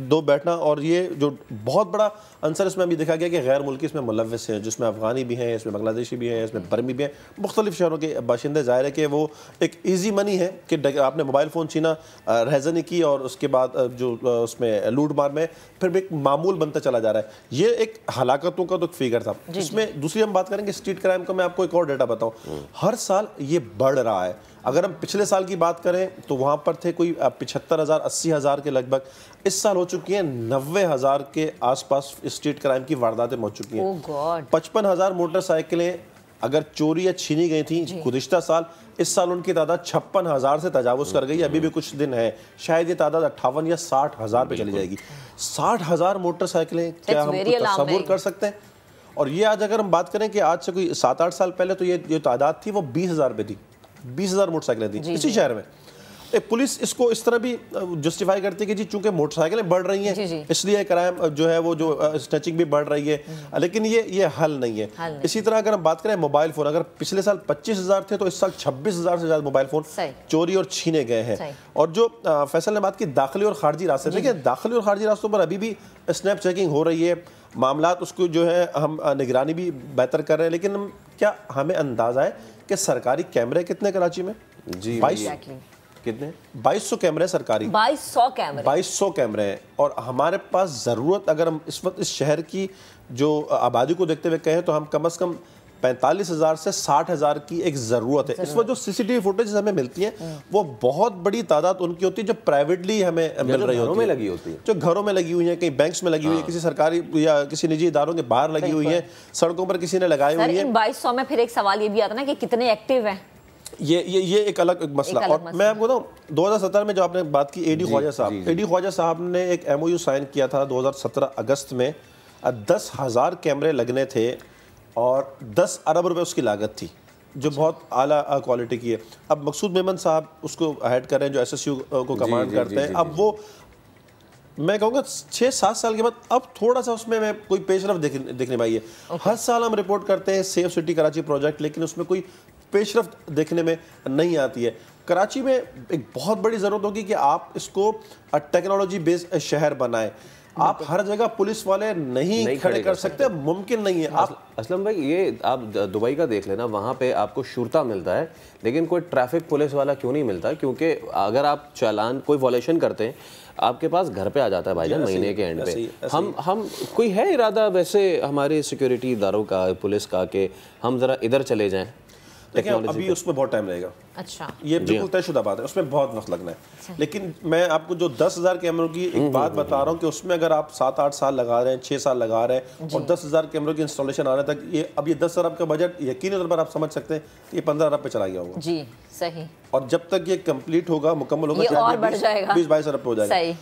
दो बैठना। और ये जो बहुत बड़ा आंसर इसमें अभी देखा गया कि गैर मुल्की इसमें मुलव्वस हैं, जिसमें अफ़गानी भी हैं, इसमें बांग्लादेशी भी हैं, इसमें बर्मी भी हैं, मुख्तलिफ शहरों के बाशिंदे। ज़ाहिर है कि वो एक ईजी मनी है कि आपने मोबाइल फ़ोन छीना, रहज़नी की, और उसके बाद जो उसमें लूट मार में फिर एक मामूल बनता चला जा रहा है। ये एक हलाकतों का तो फिगर था। इसमें दूसरी हम बात करेंगे स्ट्रीट क्राइम का। मैं आपको एक और डेटा बताऊँ, हर साल ये बढ़ रहा है। अगर हम पिछले साल की बात करें तो वहाँ पर थे कोई 75,000 80,000 के लगभग। इस साल हो चुकी हैं 90,000 के आसपास स्ट्रीट क्राइम की वारदातें पहुँच चुकी हैं। 55,000 मोटरसाइकिलें अगर चोरी या छीनी गई थी गुज़िश्ता साल, इस साल उनकी तादाद 56,000 से तजावुज़ कर गई। अभी भी कुछ दिन है, शायद ये तादाद 58 या 60,000 पे चली जाएगी। 60,000 मोटरसाइकिलें, क्या हम तस्वुर कर सकते हैं? और ये आज अगर हम बात करें कि आज से कोई 7-8 साल पहले तो ये तादाद थी वो 20,000 पे थी। 20,000 मोटरसाइकिलें थी इसी शहर में। पुलिस इसको इस तरह भी जस्टिफाई करती है कि जी चूंकि मोटरसाइकिलें बढ़ रही हैं इसलिए क्राइम जो है वो जो स्नैचिंग भी बढ़ रही है, लेकिन ये हल नहीं है। इसी तरह अगर हम बात करें मोबाइल फ़ोन, अगर पिछले साल 25,000 थे तो इस साल 26,000 से ज़्यादा मोबाइल फ़ोन चोरी और छीने गए हैं। और जो फैसल ने बात की दाखिली और खारजी रास्ते, देखिए दाखिली और खारजी रास्तों पर अभी भी स्नैप चेकिंग हो रही है, मामलात उसको जो है हम निगरानी भी बेहतर कर रहे हैं। लेकिन क्या हमें अंदाज़ा है कि सरकारी कैमरे कितने कराची में? जी 22 कितने 2200 कैमरे सरकारी, 2200 कैमरे हैं। और हमारे पास ज़रूरत, अगर हम इस वक्त इस शहर की जो आबादी को देखते हुए कहें तो हम कम से कम 45,000 से 60,000 की एक ज़रूरत है। इस वक्त जो CCTV फुटेज हमें मिलती है वो बहुत बड़ी तादाद उनकी होती है जो प्राइवेटली हमें मिल रही होती है, जो घरों में लगी हुई है, कहीं बैंक्स में लगी हुई है, किसी सरकारी या किसी निजी इदारों के बाहर लगी हुई है, सड़कों पर किसी ने लगाई हुई है। 2200 में फिर एक सवाल ये भी आता ना कि कितने एक्टिव हैं। ये एक अलग मसला। और मैं आपको बताऊं 2017 में जो आपने बात की एडी ख्वाजा साहब ने एक MOU साइन किया था 2017 अगस्त में। 10,000 कैमरे लगने थे और 10 अरब रुपए उसकी लागत थी, जो बहुत आला क्वालिटी की है। अब मकसूद मेमन साहब उसको हेड कर रहे हैं, जो SSU को कमांड करते हैं। अब वो मैं कहूँगा 6-7 साल के बाद अब थोड़ा सा उसमें मैं कोई पेशरफ देखने पाई है। हर साल हम रिपोर्ट करते हैं सेफ सिटी कराची प्रोजेक्ट, लेकिन उसमें कोई पेशरफ्त देखने में नहीं आती है। कराची में एक बहुत बड़ी ज़रूरत होगी कि आप इसको टेक्नोलॉजी बेस्ड शहर बनाएं। आप हर जगह पुलिस वाले नहीं खड़े कर सकते, मुमकिन नहीं है। आप असलम भाई ये आप दुबई का देख लेना, वहाँ पे आपको शुरता मिलता है लेकिन कोई ट्रैफिक पुलिस वाला क्यों नहीं मिलता? क्योंकि अगर आप चालान कोई वॉलेशन करते हैं आपके पास घर पे आ जाता है भाईजान महीने के एंड पे। हम कोई है इरादा वैसे हमारे सिक्योरिटी इदारों का, पुलिस का, कि हम ज़रा इधर चले जाएँ? देखिए अभी उसमें बहुत टाइम लगेगा। अच्छा, ये बिल्कुल तयशुदा बात है, उसमें बहुत वक्त लगना है। अच्छा। लेकिन मैं आपको जो 10,000 कैमरों की एक बात बता रहा हूँ कि उसमें अगर आप 7-8 साल लगा रहे हैं, 6 साल लगा रहे हैं और 10,000 कैमरों की इंस्टॉलेशन आने तक ये 10 अरब का बजट यकीनी तौर पर आप समझ सकते हैं कि ये 15 अरब पे चला गया होगा। जी सही। और जब तक ये कंप्लीट होगा, मुकम्मल होगा, 20-22 अरब पे हो जाएगा।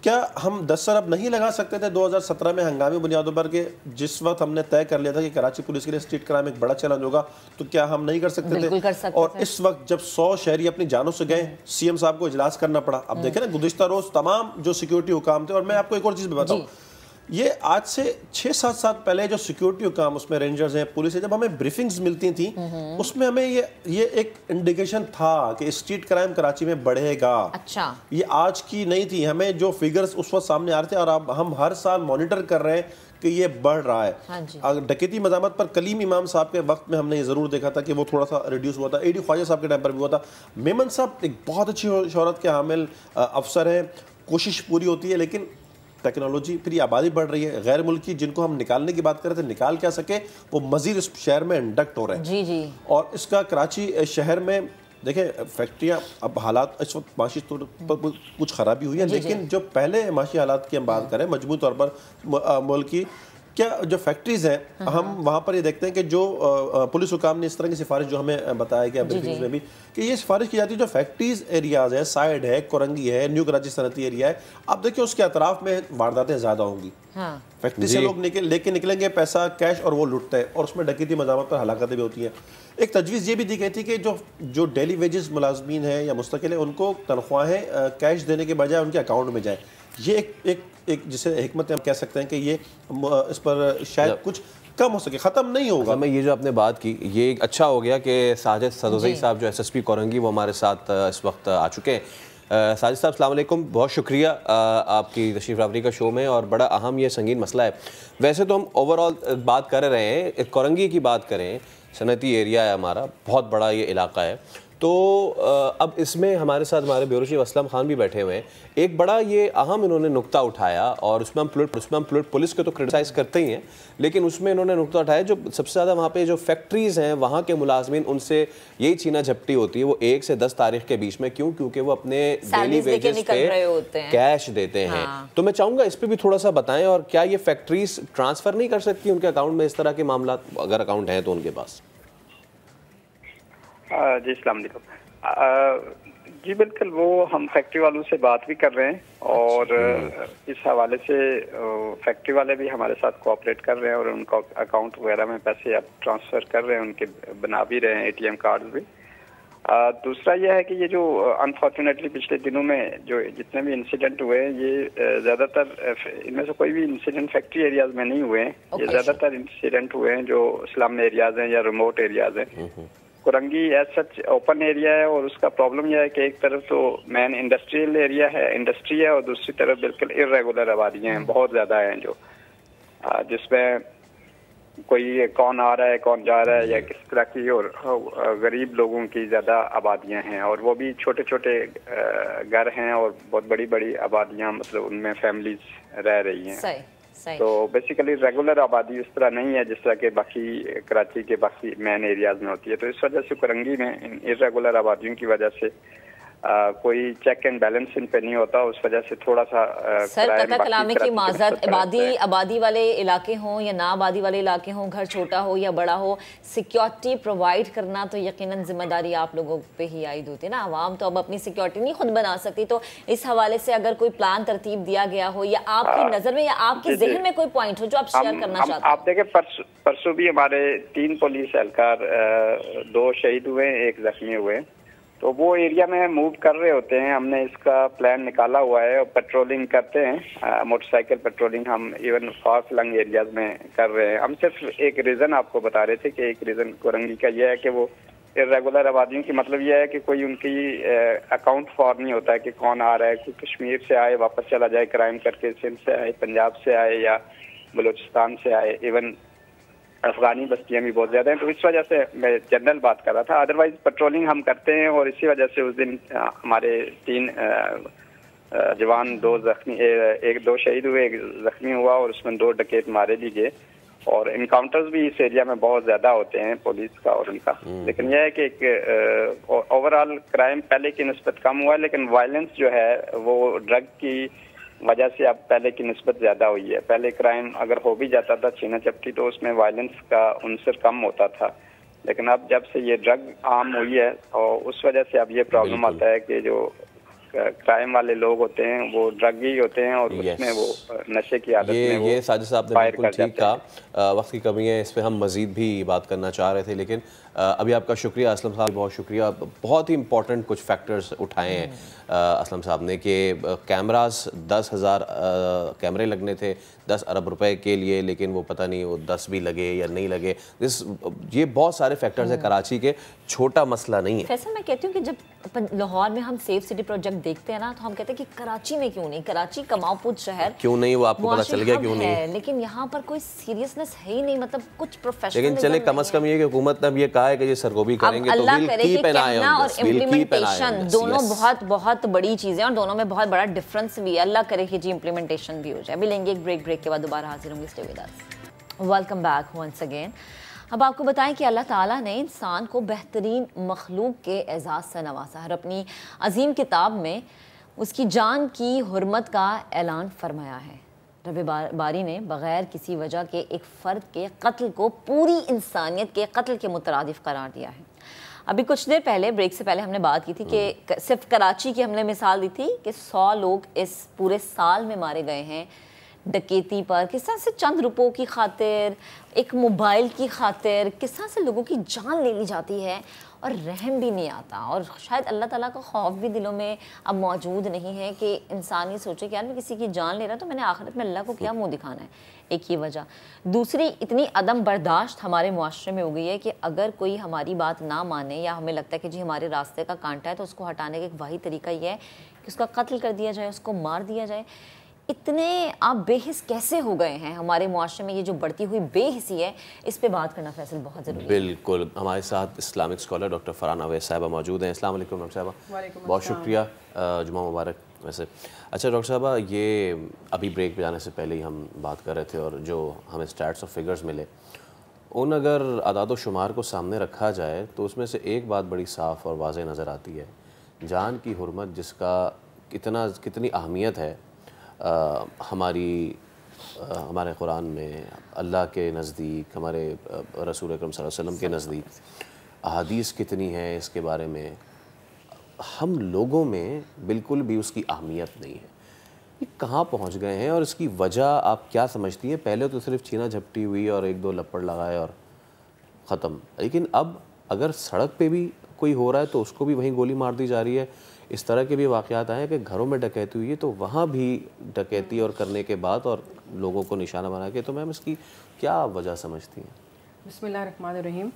क्या हम 10 अरब नहीं लगा सकते थे 2017 में हंगामी बुनियादों पर के जिस वक्त हमने तय कर लिया था कि कराची पुलिस के लिए स्ट्रीट क्राइम एक बड़ा चैलेंज होगा? तो क्या हम नहीं कर सकते थे? कर सकते और इस वक्त जब 100 शहरी अपनी जानों से गए, CM साहब को इजलास करना पड़ा। अब देखें ना, गुज़िश्ता रोज तमाम जो सिक्योरिटी हुकाम थे, और मैं आपको एक और चीज़ भी बताऊँ, ये आज से 6-7 साल पहले जो सिक्योरिटी हुकाम, उसमें रेंजर्स हैं, पुलिस है, जब हमें ब्रीफिंग्स मिलती थी उसमें हमें ये एक इंडिकेशन था कि स्ट्रीट क्राइम कराची में बढ़ेगा। अच्छा, ये आज की नहीं थी, हमें जो फिगर्स उस वक्त सामने आ रहे थे और अब हम हर साल मॉनिटर कर रहे हैं कि ये बढ़ रहा है। हाँ, डकैती मज़ामत पर कलीम इमाम साहब के वक्त में हमने ये ज़रूर देखा था कि वो थोड़ा सा रिड्यूस हुआ था। एडी ख्वाजा साहब के टाइम पर भी हुआ था। मेमन साहब एक बहुत अच्छी शोहरत के हामिल अफसर हैं, कोशिश पूरी होती है, लेकिन टेक्नोलॉजी फिर आबादी बढ़ रही है। गैर मुल्की जिनको हम निकालने की बात कर रहे थे, निकाल क्या सके, वो मजीद इस शहर में इंडक्ट हो रहे हैं। जी। और इसका कराची शहर में देखें फैक्ट्रियाँ, अब हालात इस वक्त माशी तौर पर कुछ ख़राबी हुई है, लेकिन जो पहले माशी हालात की हम बात करें मजमूई तौर पर मुल्क की, क्या जो फैक्ट्रीज़ हैं हम वहाँ पर ये देखते हैं कि जो पुलिस हुकाम ने इस तरह की सिफारिश जो हमें बताया गया ब्रीफिंग्स में भी कि ये सिफारिश की जाती है जो फैक्ट्रीज एरियाज़ है, साइड है, कोरंगी है, न्यू कराची सनती एरिया है, आप देखिए उसके अतराफ में वारदातें ज़्यादा होंगी। फैक्ट्री से लोग लेके निकलेंगे पैसा कैश और वो लुटते हैं, और उसमें डकैती मज़ामत पर हलाकतें भी होती हैं। एक तजवीज़ ये भी दी गई थी कि जो डेली वेजेस मुलाजमीन हैं या मुस्तकिल है उनको तनख्वाहें कैश देने के बजाय उनके अकाउंट में जाए। ये एक जिसे हिकमत हम कह सकते हैं कि ये इस पर शायद कुछ कम हो सके, ख़त्म नहीं होगा। मैं ये जो आपने बात की, ये अच्छा हो गया कि साजिद सदोज़ई साहब जो SSP कोरंगी वो हमारे साथ इस वक्त आ चुके हैं। साजिद साहब अस्सलाम वालेकुम, बहुत शुक्रिया आपकी तशरीफ़ आवरी का शो में, और बड़ा अहम ये संगीन मसला है। वैसे तो हम ओवरऑल बात कर रहे हैं, कोरंगी की बात करें, सनती एरिया है हमारा, बहुत बड़ा ये इलाका है, तो अब इसमें हमारे साथ हमारे ब्यूरो चीफ असलम खान भी बैठे हुए हैं। एक बड़ा ये अहम इन्होंने नुक्ता उठाया, और उसमें हम पुलिस को तो क्रिटिसाइज़ करते ही हैं, लेकिन उसमें इन्होंने नुक्ता उठाया जो सबसे ज़्यादा वहाँ पे जो फैक्ट्रीज़ हैं वहाँ के मुलाजमीन, उनसे यही छीना झपटी होती है वो 1 से 10 तारीख के बीच में। क्यों? क्योंकि वो अपने डेली वेजेस पे कैश देते हैं। तो मैं चाहूँगा इस पर भी थोड़ा सा बताएं, और क्या ये फैक्ट्रीज ट्रांसफ़र नहीं कर सकती उनके अकाउंट में इस तरह के मामला, अगर अकाउंट हैं तो उनके पास? जी अस्सलाम वालेकुम। जी बिल्कुल, वो हम फैक्ट्री वालों से बात भी कर रहे हैं, और इस हवाले से फैक्ट्री वाले भी हमारे साथ कोऑपरेट कर रहे हैं, और उनका अकाउंट वगैरह में पैसे अब ट्रांसफ़र कर रहे हैं, उनके बना भी रहे हैं ATM कार्ड भी। दूसरा यह है कि ये जो अनफॉर्चुनेटली पिछले दिनों में जो जितने भी इंसिडेंट हुए हैं, ये ज़्यादातर इनमें से कोई भी इंसिडेंट फैक्ट्री एरियाज में नहीं हुए हैं। ये ज़्यादातर इंसिडेंट हुए हैं जो स्लम एरियाज हैं या रिमोट एरियाज हैं। Korangi as such open area है, और उसका प्रॉब्लम यह है कि एक तरफ तो मेन इंडस्ट्रियल एरिया है, इंडस्ट्री है, और दूसरी तरफ बिल्कुल इर्रेगुलर आबादियाँ हैं, बहुत ज़्यादा हैं, जो जिसमें कोई कौन आ रहा है कौन जा रहा है या किस तरह की, और गरीब लोगों की ज़्यादा आबादियाँ हैं, और वो भी छोटे छोटे घर हैं, और बहुत बड़ी बड़ी आबादियाँ, मतलब उनमें फैमिलीज रह रही हैं। तो बेसिकली रेगुलर आबादी उस तरह नहीं है जिस तरह के बाकी कराची के बाकी मेन एरियाज में होती है। तो इस वजह से कोरंगी में इर्रेगुलर आबादियों की वजह से कोई चेक एंड बैलेंस इन पे नहीं होता, उस वजह से थोड़ा सा सर कता कलामे की माजरत, आबादी वाले इलाके हों या ना आबादी वाले इलाके हों, घर छोटा हो या बड़ा हो, सिक्योरिटी प्रोवाइड करना तो यकीनन जिम्मेदारी आप लोगों पे ही आयद होती है ना। आवाम तो अब अपनी सिक्योरिटी नहीं खुद बना सकती, तो इस हवाले से अगर कोई प्लान तरतीब दिया गया हो, या आपकी नजर में या आपके जहन में कोई पॉइंट हो जो आप शेयर करना चाहते हैं। आप देखें, परसों भी हमारे 3 पुलिस एहलकार, 2 शहीद हुए, 1 जख्मी हुए, तो वो एरिया में मूव कर रहे होते हैं। हमने इसका प्लान निकाला हुआ है, और पेट्रोलिंग करते हैं, मोटरसाइकिल पेट्रोलिंग हम इवन फार फ्लंग एरियाज में कर रहे हैं। हम सिर्फ एक रीज़न आपको बता रहे थे कि एक रीज़न कोरंगी का यह है कि वो इर्रेगुलर आबादियों की, मतलब यह है कि कोई उनकी अकाउंट फॉर नहीं होता है कि कौन आ रहा है, कोई कश्मीर से आए वापस चला जाए क्राइम करके, सिंध से आए, पंजाब से आए, या बलूचिस्तान से आए, इवन अफगानी बस्तियां भी बहुत ज़्यादा हैं। तो इस वजह से मैं जनरल बात कर रहा था। अदरवाइज पेट्रोलिंग हम करते हैं, और इसी वजह से उस दिन हमारे 3 जवान, 2 जख्मी, 2 शहीद हुए, 1 जख्मी हुआ, और उसमें 2 डकैत मारे भी गए। और इनकाउंटर्स भी इस एरिया में बहुत ज़्यादा होते हैं पुलिस का और उनका। लेकिन यह है कि एक ओवरऑल क्राइम पहले की निस्बत कम हुआ है, लेकिन वायलेंस जो है वो ड्रग की वजह से अब पहले की निस्बत ज़्यादा हुई है। पहले क्राइम अगर हो भी जाता था छीना झपटी, तो उसमें वायलेंस का उनसर कम होता था, लेकिन अब जब से ये ड्रग आम हुई है, और उस वजह से अब ये प्रॉब्लम आता है कि जो क्राइम वाले लोग होते हैं वो ड्रग ही होते हैं, और उसमें वो नशे की आदत में वो ये साजिद साहब ने बिल्कुल ठीक कहा। वक्त की कमी है, इस पर हम मज़ीद भी बात करना चाह रहे थे, लेकिन अभी आपका शुक्रिया असलम साहब, बहुत शुक्रिया। बहुत ही इंपॉर्टेंट कुछ फैक्टर्स उठाए हैं असलम साहब ने, कि कैमरास 10,000 कैमरे लगने थे 10 अरब रुपए के लिए, लेकिन वो पता नहीं वो 10 भी लगे या नहीं लगे। ये बहुत सारे फैक्टर्स हैं कराची के, छोटा मसला नहीं है। फैसल, मैं कहती हूँ कि जब लाहौर में हम सेफ सिटी प्रोजेक्ट देखते हैं ना, तो हम कहते हैं कि कराची में क्यों नहीं, कराची कमाऊपुज शहर क्यों नहीं, वो आपको पता चल गया क्यों नहीं, लेकिन यहाँ पर कोई सीरियसनेस है ही नहीं, मतलब कुछ प्रोफेशनल। लेकिन चले कम से कम ये कि हुकूमत ने अब ये कहा है कि ये सरगोबी करेंगे, तो बिल की पेन आए और इम्प्लीमेंटेशन दोनों बहुत बहुत बड़ी चीजें, और दोनों में बहुत बड़ा डिफरेंस भी है। अल्लाह करे कि जी इम्प्लीमेंटेशन भी हो जाए। अभी लेंगे एक ब्रेक के बाद दोबारा हाजिर होंगे। Stay with us. Welcome back once again. अब आपको बताएं कि अल्लाह ताला ने इंसान को बेहतरीन मखलूक के एजाज़ से नवाजा है। अपनी अजीम किताब में उसकी जान की हुर्मत का ऐलान फरमाया है। रब बारी ने बग़ैर किसी वजह के एक फ़र्द के कत्ल को पूरी इंसानियत के कत्ल के मुतरादिफ करार दिया है। अभी कुछ देर पहले, ब्रेक से पहले हमने बात की थी कि सिर्फ कराची की हमने मिसाल दी थी कि 100 लोग इस पूरे साल में मारे गए हैं डकैती पर, किस तरह से चंद रुपयों की खातिर, एक मोबाइल की खातिर किस तरह से लोगों की जान ले ली जाती है और रहम भी नहीं आता। और शायद अल्लाह ताला का खौफ भी दिलों में अब मौजूद नहीं है कि इंसान ये सोचे कि यार मैं किसी की जान ले रहा तो मैंने आखिरत में अल्लाह को क्या मुंह दिखाना है। एक ये वजह। दूसरी, इतनी अदम बर्दाश्त हमारे मुआशरे में हो गई है कि अगर कोई हमारी बात ना माने या हमें लगता है कि जी हमारे रास्ते का कांटा है तो उसको हटाने का एक वही तरीका ये है कि उसका कत्ल कर दिया जाए, उसको मार दिया जाए। इतने आप बेहिस कैसे हो गए हैं हमारे मुआशरे में? ये जो बढ़ती हुई बेहिसी है, इस पे बात करना फैसल बहुत ज़रूरी है। बिल्कुल। हमारे साथ Islamic scholar doctor Farhan Awais साहिबा मौजूद हैं। अस्सलाम वालेकुम डॉक्टर साहिबा, बहुत शुक्रिया, जुमा मुबारक। वैसे अच्छा डॉक्टर साहबा, ये अभी ब्रेक पे जाने से पहले ही हम बात कर रहे थे और जो हमें स्टैट्स और फिगर्स मिले, उन अगर अदाद शुमार को सामने रखा जाए तो उसमें से एक बात बड़ी साफ़ और वाज़ेह नज़र आती है, जान की हुर्मत जिसका कितनी अहमियत है हमारे कुरान में, अल्लाह के नज़दीक, हमारे रसूल अकरम सल्लल्लाहु अलैहि वसल्लम के नज़दीक अहादीस कितनी है इसके बारे में, हम लोगों में बिल्कुल भी उसकी अहमियत नहीं है। ये कहाँ पहुँच गए हैं और इसकी वजह आप क्या समझती हैं? पहले तो सिर्फ छीना झपटी हुई और एक दो लपड़ लगाए और ख़त्म, लेकिन अब अगर सड़क पे भी कोई हो रहा है तो उसको भी वहीं गोली मार दी जा रही है। इस तरह के भी वाक़यात आए हैं कि घरों में डकैती हुई है तो वहाँ भी डकैती और करने के बाद और लोगों को निशाना बना के, तो मैम इसकी क्या वजह समझती हैं? बिस्मिल्लाहिर्रहमानिर्रहीम।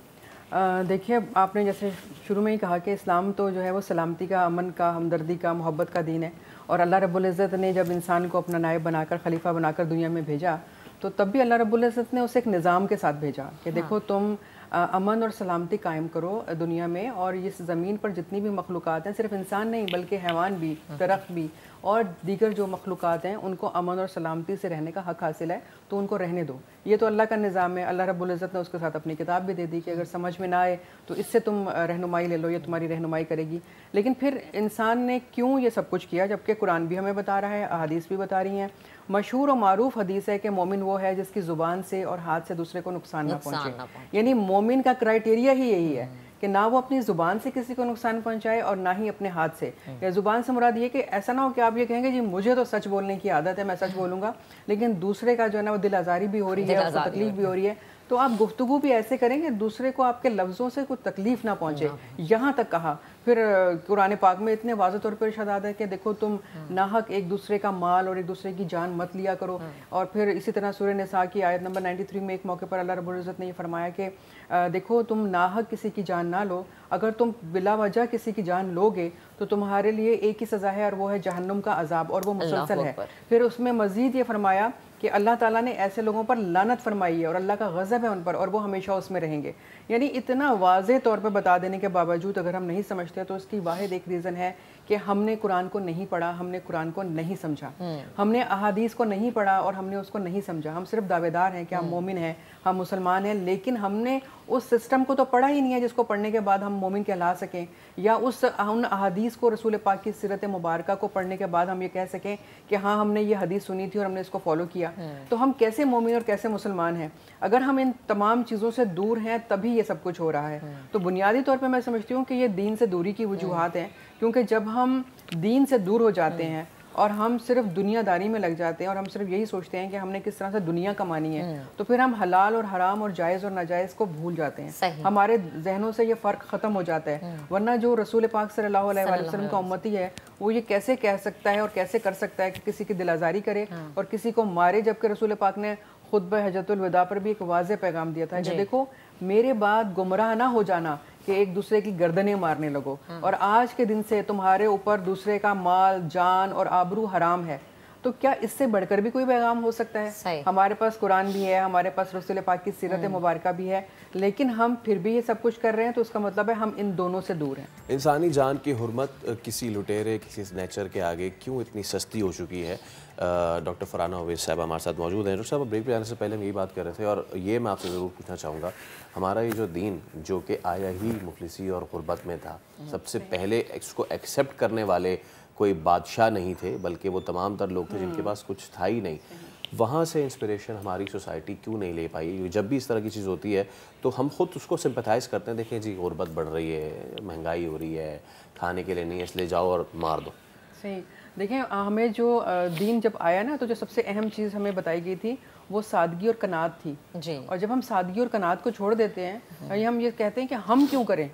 देखिए, आपने जैसे शुरू में ही कहा कि इस्लाम तो जो है वो सलामती का, अमन का, हमदर्दी का, मोहब्बत का दीन है। और अल्लाह रब्बुल इज़्ज़त ने जब इंसान को अपना नायब बनाकर, खलीफा बनाकर दुनिया में भेजा तो तब भी अल्लाह रब्बुल इज़्ज़त ने उसे एक निज़ाम के साथ भेजा कि देखो तुम अमन और सलामती कायम करो दुनिया में, और इस ज़मीन पर जितनी भी मखलूक़ात हैं, सिर्फ इंसान नहीं बल्कि हैवान भी, दरख्त भी और दीगर जो मखलूक़ात हैं, उनको अमन और सलामती से रहने का हक़ हासिल है, तो उनको रहने दो। ये तो अल्लाह का निज़ाम है। अल्लाह रब्बुल इज़्ज़त ने उसके साथ अपनी किताब भी दे दी कि अगर समझ में ना आए तो इससे तुम रहनुमाई ले लो, ये तुम्हारी रहनुमाई करेगी। लेकिन फिर इंसान ने क्यों ये सब कुछ किया, जबकि कुरान भी हमें बता रहा है, अहादीस भी बता रही हैं। मशहूर और मारूफ हदीस है कि मोमिन वो है जिसकी ज़ुबान से और हाथ से दूसरे को नुकसान ना पहुँचे। यानी मोमिन का क्राइटेरिया ही यही है कि ना वो अपनी ज़ुबान से किसी को नुकसान पहुंचाए और ना ही अपने हाथ से। या ज़ुबान से मुराद ये कि ऐसा ना हो कि आप ये कहेंगे जी मुझे तो सच बोलने की आदत है, मैं सच बोलूँगा, लेकिन दूसरे का जो है ना वो दिल आज़ारी भी हो रही है, उसको तकलीफ भी हो रही है, तो आप गुफ्तगू भी ऐसे करेंगे दूसरे को आपके लफ्ज़ों से कोई तकलीफ़ ना पहुँचे। यहाँ तक कहा। फिर कुरान पाक में इतने वाज़ेह तौर पर इरशाद है कि देखो तुम नाहक एक दूसरे का माल और एक दूसरे की जान मत लिया करो। और फिर इसी तरह सूरह निसा की आयत नंबर 93 में एक मौके पर अल्लाह रब्बुल इज़्ज़त ने ये फरमाया कि देखो तुम नाहक किसी की जान ना लो, अगर तुम बिला वजह किसी की जान लोगे तो तुम्हारे लिए एक ही सज़ा है और वो है जहन्नुम का अजाब, और वो मुसलसल है। फिर उसमें मज़ीद ये फरमाया कि अल्लाह ताला ने ऐसे लोगों पर लानत फरमाई है और अल्लाह का गज़ब है उन पर और वो हमेशा उसमें रहेंगे। यानी इतना वाज़ेह तौर पर बता देने के बावजूद अगर हम नहीं समझते तो इसकी वाहिद एक रीज़न है कि हमने कुरान को नहीं पढ़ा, हमने कुरान को नहीं समझा, हमने अहादीस को नहीं पढ़ा और हमने उसको नहीं समझा। हम सिर्फ दावेदार हैं कि हम मोमिन हैं, हम मुसलमान हैं, लेकिन हमने उस सिस्टम को तो पढ़ा ही नहीं है जिसको पढ़ने के बाद हम मोमिन कहला सकें, या उन अहादीस को, रसूल पाक की सीरत मुबारका को पढ़ने के बाद हम ये कह सकें कि हाँ हमने ये हदीस सुनी थी और हमने इसको फॉलो किया। तो हम कैसे मोमिन और कैसे मुसलमान हैं अगर हम इन तमाम चीज़ों से दूर हैं? तभी ये सब कुछ हो रहा है। तो बुनियादी तौर पे मैं समझती हूँ कि ये दीन से दूरी की वजूहात हैं, क्योंकि जब हम दीन से दूर हो जाते हैं और हम सिर्फ दुनियादारी में लग जाते हैं और हम सिर्फ यही सोचते हैं कि हमने किस तरह से दुनिया कमानी है, तो फिर हम हलाल और हराम और जायज़ और नाजायज़ को भूल जाते हैं। हमारे जहनों से ये फ़र्क ख़त्म हो जाता है। वरना जो रसूल पाक सल्लल्लाहु अलैहि वसल्लम का उम्मती है वो ये कैसे कह सकता है और कैसे कर सकता है कि किसी की दिल आज़ारी करे और किसी को मारे, जबकि रसूल पाक ने खुतबा हज्जतुल विदा पर भी एक वाज़ेह पैगाम दिया था कि देखो मेरे बाद गुमराह ना हो जाना कि एक दूसरे की गर्दनें मारने लगो, और आज के दिन से तुम्हारे ऊपर दूसरे का माल, जान और आबरू हराम है। तो क्या इससे बढ़कर भी कोई पैगाम हो सकता है? हमारे पास कुरान भी है, हमारे पास रसूल पाक की सीरत मुबारका भी है, लेकिन हम फिर भी ये सब कुछ कर रहे हैं, तो उसका मतलब है हम इन दोनों से दूर हैं। इंसानी जान की हुर्मत किसी लुटेरे, किसी स्नैचर के आगे क्यों इतनी सस्ती हो चुकी है? डॉक्टर फरहान अवैस साहब हमारे साथ मौजूद हैं। डॉक्टर साहब, ब्रेक पे जाने से पहले हम यही बात कर रहे थे और ये मैं आपसे ज़रूर पूछना चाहूँगा, हमारा ये जो दीन जो कि आया ही मुफलिसी और गुर्बत में था, सबसे पहले इसको एक्सेप्ट करने वाले कोई बादशाह नहीं थे, बल्कि वो तमाम तर लोग थे जिनके पास कुछ था ही नहीं। वहाँ से इंस्पिरेशन हमारी सोसाइटी क्यों नहीं ले पाई? जब भी इस तरह की चीज़ होती है तो हम खुद उसको सिंपैथाइज़ करते हैं, देखिए जी गुर्बत बढ़ रही है, महंगाई हो रही है, खाने के लिए नहीं है, इसलिए जाओ और मार दो। सही। देखिए हमें जो दीन जब आया ना, तो जो सबसे अहम चीज़ हमें बताई गई थी वो सादगी और कनात थी जी। और जब हम सादगी और कनात को छोड़ देते हैं, हम ये कहते हैं कि हम क्यों करें,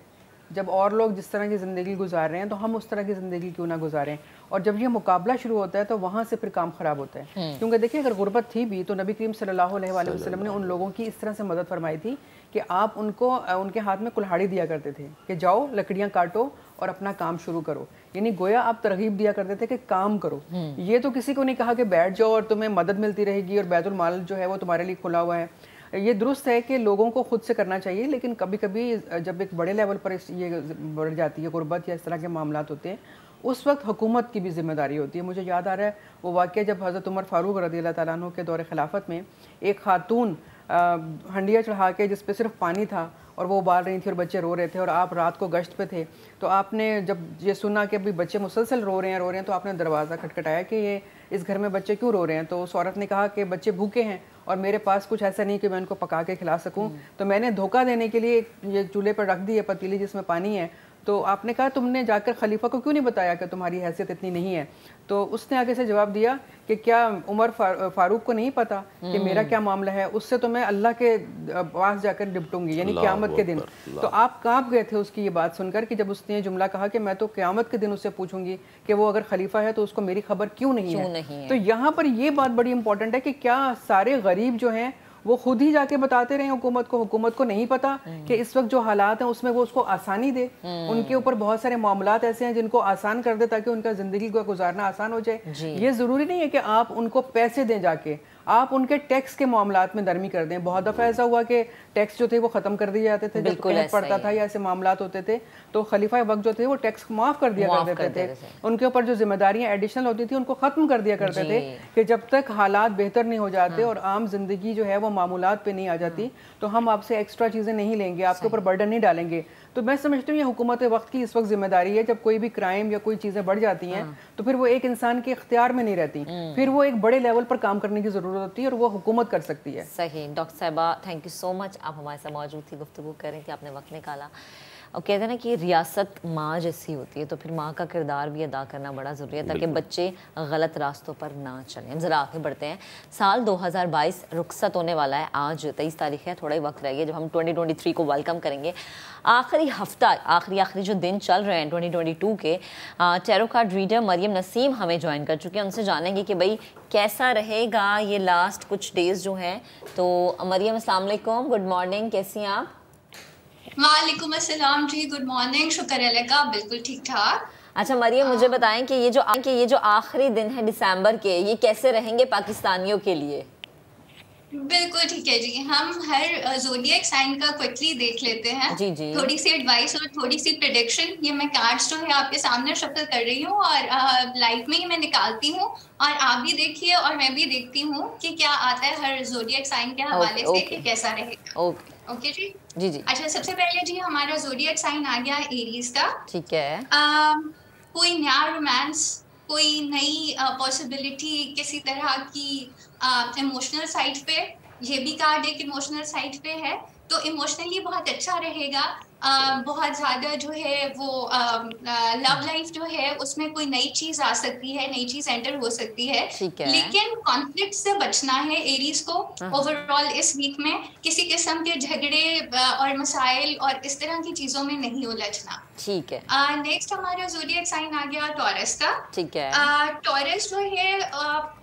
जब और लोग जिस तरह की ज़िंदगी गुजार रहे हैं तो हम उस तरह की ज़िंदगी क्यों ना गुजारें। और जब ये मुकाबला शुरू होता है तो वहाँ से फिर काम ख़राब होता है। क्योंकि देखिए अगर गुर्बत थी भी तो नबी करीम सल्लल्लाहु अलैहि वसल्लम ने उन लोगों की इस तरह से मदद फरमाई थी कि आप उनको उनके हाथ में कुल्हाड़ी दिया करते थे कि जाओ लकड़ियाँ काटो और अपना काम शुरू करो, यानी गोया आप तरगीब दिया करते थे कि काम करो। ये तो किसी को नहीं कहा कि बैठ जाओ और तुम्हें मदद मिलती रहेगी और बैतुल माल जो है वो तुम्हारे लिए खुला हुआ है। ये दुरुस्त है कि लोगों को खुद से करना चाहिए, लेकिन कभी कभी जब एक बड़े लेवल पर ये बढ़ जाती है गुर्बत या इस तरह के मामलात होते हैं, उस वक्त हुकूमत की भी जिम्मेदारी होती है। मुझे याद आ रहा है वो वाक़या जब हज़रत उमर फ़ारूक रज़ियल्लाहु ताला अन्हु के दौर खिलाफत में एक खातून हंडिया चढ़ा के जिस पे सिर्फ पानी था और वो उबाल रही थी और बच्चे रो रहे थे और आप रात को गश्त पे थे, तो आपने जब ये सुना कि अभी बच्चे मुसलसल रो रहे हैं तो आपने दरवाज़ा खटखटाया कि ये इस घर में बच्चे क्यों रो रहे हैं। तो उस औरत ने कहा कि बच्चे भूखे हैं और मेरे पास कुछ ऐसा नहीं कि मैं उनको पका के खिला सकूं, तो मैंने धोखा देने के लिए ये चूल्हे पर रख दी है पतीली जिसमें पानी है। तो आपने कहा तुमने जाकर खलीफा को क्यों नहीं बताया कि तुम्हारी हैसियत इतनी नहीं है। तो उसने आगे से जवाब दिया कि क्या उमर फारूक को नहीं पता कि मेरा क्या मामला है, उससे तो मैं अल्लाह के पास जाकर निपटूंगी, यानी क़यामत के दिन। तो आप कांप गए थे उसकी ये बात सुनकर कि जब उसने ये जुमला कहा कि मैं तो क़यामत के दिन उससे पूछूंगी कि वो अगर खलीफा है तो उसको मेरी खबर क्यों नहीं है। तो यहाँ पर ये बात बड़ी इंपॉर्टेंट है कि क्या सारे गरीब जो हैं वो खुद ही जाके बताते रहे हुकूमत को नहीं पता कि इस वक्त जो हालात हैं उसमें वो उसको आसानी दे। उनके ऊपर बहुत सारे मामलात ऐसे हैं जिनको आसान कर दे ताकि उनका ज़िंदगी को गुजारना आसान हो जाए। ये ज़रूरी नहीं है कि आप उनको पैसे दें, जाके आप उनके टैक्स के मामलात में नरमी कर दें। बहुत दफ़ा ऐसा हुआ कि टैक्स जो थे वो ख़त्म कर दिए जाते थे, जब कहत पड़ता था या ऐसे मामलात होते थे तो खलीफा वक्त जो थे वो टैक्स माफ़ कर दिया कर देते थे। उनके ऊपर जो जिम्मेदारियाँ एडिशनल होती थी उनको ख़त्म कर दिया करते थे कि जब तक हालात बेहतर नहीं हो जाते और आम जिंदगी जो है वो मामूलात पे नहीं आ जाती तो हम आपसे एक्स्ट्रा चीज़ें नहीं लेंगे, आपके ऊपर बर्डन नहीं डालेंगे। तो मैं समझती हूँ ये हुकूमत वक्त की इस वक्त जिम्मेदारी है। जब कोई भी क्राइम या कोई चीज़ें बढ़ जाती हैं तो फिर वो एक इंसान के इख्तियार में नहीं रहती, फिर वो एक बड़े लेवल पर काम करने की ज़रूरत होती है और वो हुकूमत कर सकती है। सही। डॉक्टर साहिबा थैंक यू सो मच, आप हमारे साथ मौजूद थी, गुफ्तगू कर रही थी, आपने वक्त निकाला। और कहते हैं ना कि रियासत माँ जैसी होती है, तो फिर माँ का किरदार भी अदा करना बड़ा ज़रूरी है ताकि बच्चे गलत रास्तों पर ना चलें। हम ज़रा आगे बढ़ते हैं। साल 2022 रुखसत होने वाला है, आज 23 तारीख है, थोड़ा ही वक्त रह गया जब हम 2023 को वेलकम करेंगे। आखिरी हफ्ता, आखिरी जो दिन चल रहे हैं 2022 के, tarot card reader Mariam Naseem join ज्वाइन कर चुके हैं। उनसे जानेंगे कि भाई कैसा रहेगा ये लास्ट कुछ डेज़ जो हैं। तो मरियम अस्सलाम वालेकुम, गुड मॉर्निंग, कैसी हैं आप? वालेकुम अस्सलाम जी, गुड मॉर्निंग, शुक्र अल्लाह का, बिल्कुल ठीक ठाक। अच्छा मरियम, मुझे बताएं कि ये जो आखिरी दिन है दिसंबर के, ये कैसे रहेंगे पाकिस्तानियों के लिए? बिल्कुल ठीक है जी, हम हर ज़ोडिएक साइन का क्विकली देख लेते हैं। जी जी। थोड़ी सी एडवाइस और थोड़ी सी प्रेडिक्शन। ये मैं कार्ड्स जो है आपके सामने शफल कर रही हूँ और लाइव में ही मैं निकालती हूँ और आप भी देखिए और मैं भी देखती हूँ कि क्या आता है हर ज़ोडिएक साइन के हवाले से कि कैसा रहेगा। ओके जी जी जी। अच्छा, सबसे पहले जी हमारा ज़ोडिएक साइन आ गया एरीज का। ठीक है। कोई नया रोमांस, कोई नई पॉसिबिलिटी किसी तरह की इमोशनल साइड पे, ये भी कार्ड एक इमोशनल साइड पे है, तो इमोशनली बहुत अच्छा रहेगा। बहुत ज़्यादा जो है वो लव लाइफ जो है उसमें कोई नई चीज़ आ सकती है, नई चीज़ एंटर हो सकती है, लेकिन कॉन्फ्लिक्ट से बचना है एरीज को। ओवरऑल इस वीक में किसी किस्म के झगड़े और मसाइल और इस तरह की चीज़ों में नहीं उलझना। ठीक है। नेक्स्ट हमारा ज़ोडिएक साइन आ गया टॉरस का। ठीक है। टॉरस जो है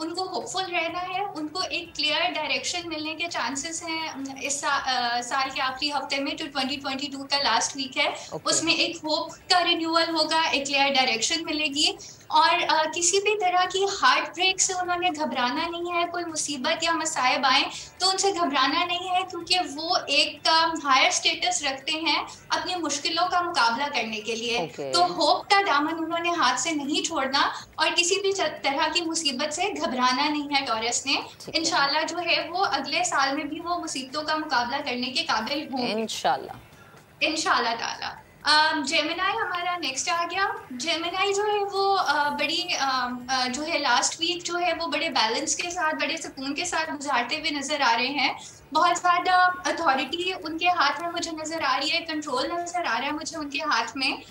उनको होपफुल रहना है, उनको एक क्लियर डायरेक्शन मिलने के चांसेस हैं इस साल के आखिरी हफ्ते में, जो 2022 का लास्ट वीक है। उसमें एक होप का रिन्यूअल होगा, एक क्लियर डायरेक्शन मिलेगी और किसी भी तरह की हार्ट ब्रेक से उन्होंने घबराना नहीं है। कोई मुसीबत या मसाइब आए तो उनसे घबराना नहीं है, क्योंकि वो एक हायर स्टेटस रखते हैं अपनी मुश्किलों का मुकाबला करने के लिए। तो होप का दामन उन्होंने हाथ से नहीं छोड़ना और किसी भी तरह की मुसीबत से घबराना नहीं है टॉरस ने। इंशाल्लाह जो है वो अगले साल में भी वो मुसीबतों का मुकाबला करने के काबिल होंगे, इंशाल्लाह ताला। जेमिनाई हमारा नेक्स्ट आ गया। जेमिनाई जो है वो बड़ी जो है लास्ट वीक जो है वो बड़े बैलेंस के साथ, बड़े सुकून के साथ गुजारते हुए नजर आ रहे हैं। बहुत ज़्यादा अथॉरिटी उनके हाथ में मुझे नज़र आ रही है, कंट्रोल नज़र आ रहा है मुझे उनके हाथ में।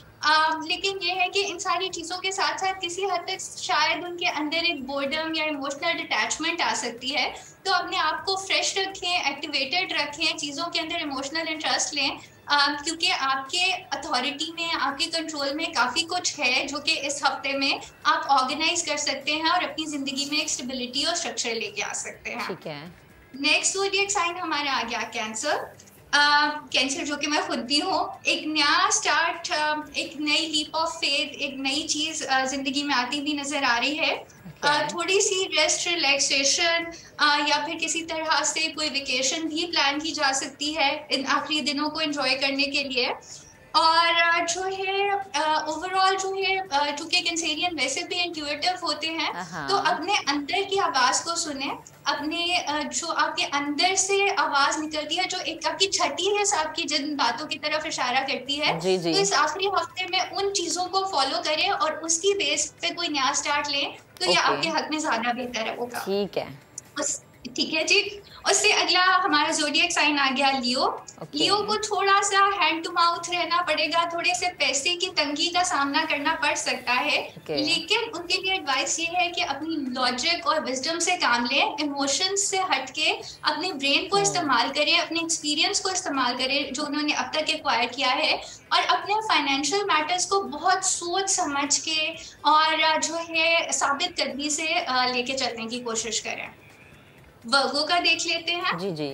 लेकिन ये है कि इन सारी चीज़ों के साथ साथ किसी हद तक शायद उनके अंदर एक बोर्डम या इमोशनल डिटैचमेंट आ सकती है। तो अपने आप को फ्रेश रखें, एक्टिवेटेड रखें, चीज़ों के अंदर इमोशनल इंटरेस्ट लें, क्योंकि आपके अथॉरिटी में, आपके कंट्रोल में काफ़ी कुछ है जो कि इस हफ्ते में आप ऑर्गेनाइज कर सकते हैं और अपनी ज़िंदगी में एक स्टेबिलिटी और स्ट्रक्चर लेके आ सकते हैं। ठीक है। नेक्स्ट ज़ोडिएक साइन हमारा आ गया कैंसर। कैंसर जो कि मैं खुद भी हूँ। एक नया स्टार्ट, एक नई लीप ऑफ फेथ, एक नई चीज़ ज़िंदगी में आती हुई नज़र आ रही है। थोड़ी सी रेस्ट, रिलैक्सेशन या फिर किसी तरह से कोई वेकेशन भी प्लान की जा सकती है इन आखिरी दिनों को एंजॉय करने के लिए। और जो है ओवरऑल जो है, चूंकि कैंसेरियन वैसे भी इंट्यूटिव होते हैं, तो अपने अंदर की आवाज को सुने, अपने जो आपके अंदर से आवाज निकलती है, जो एक आपकी छठी है आपकी जिन बातों की तरफ इशारा करती है, तो इस आखिरी हफ्ते में उन चीजों को फॉलो करें और उसकी बेस पे कोई नया स्टार्ट लें, तो ये आपके हक में ज्यादा बेहतर होगा। ठीक है, ठीक है जी। उससे अगला हमारा ज़ोडिएक साइन आ गया लियो। लियो को थोड़ा सा हैंड टू माउथ रहना पड़ेगा, थोड़े से पैसे की तंगी का सामना करना पड़ सकता है, लेकिन उनके लिए एडवाइस ये है कि अपनी लॉजिक और विजडम से काम लें, इमोशंस से हटके अपने ब्रेन को इस्तेमाल करें, अपने एक्सपीरियंस को इस्तेमाल करें जो उन्होंने अब तक एक्वायर किया है, और अपने फाइनेंशियल मैटर्स को बहुत सोच समझ के और जो है साबित कदमी से लेके चलने की कोशिश करें। वर्गो का देख लेते हैं। जी जी।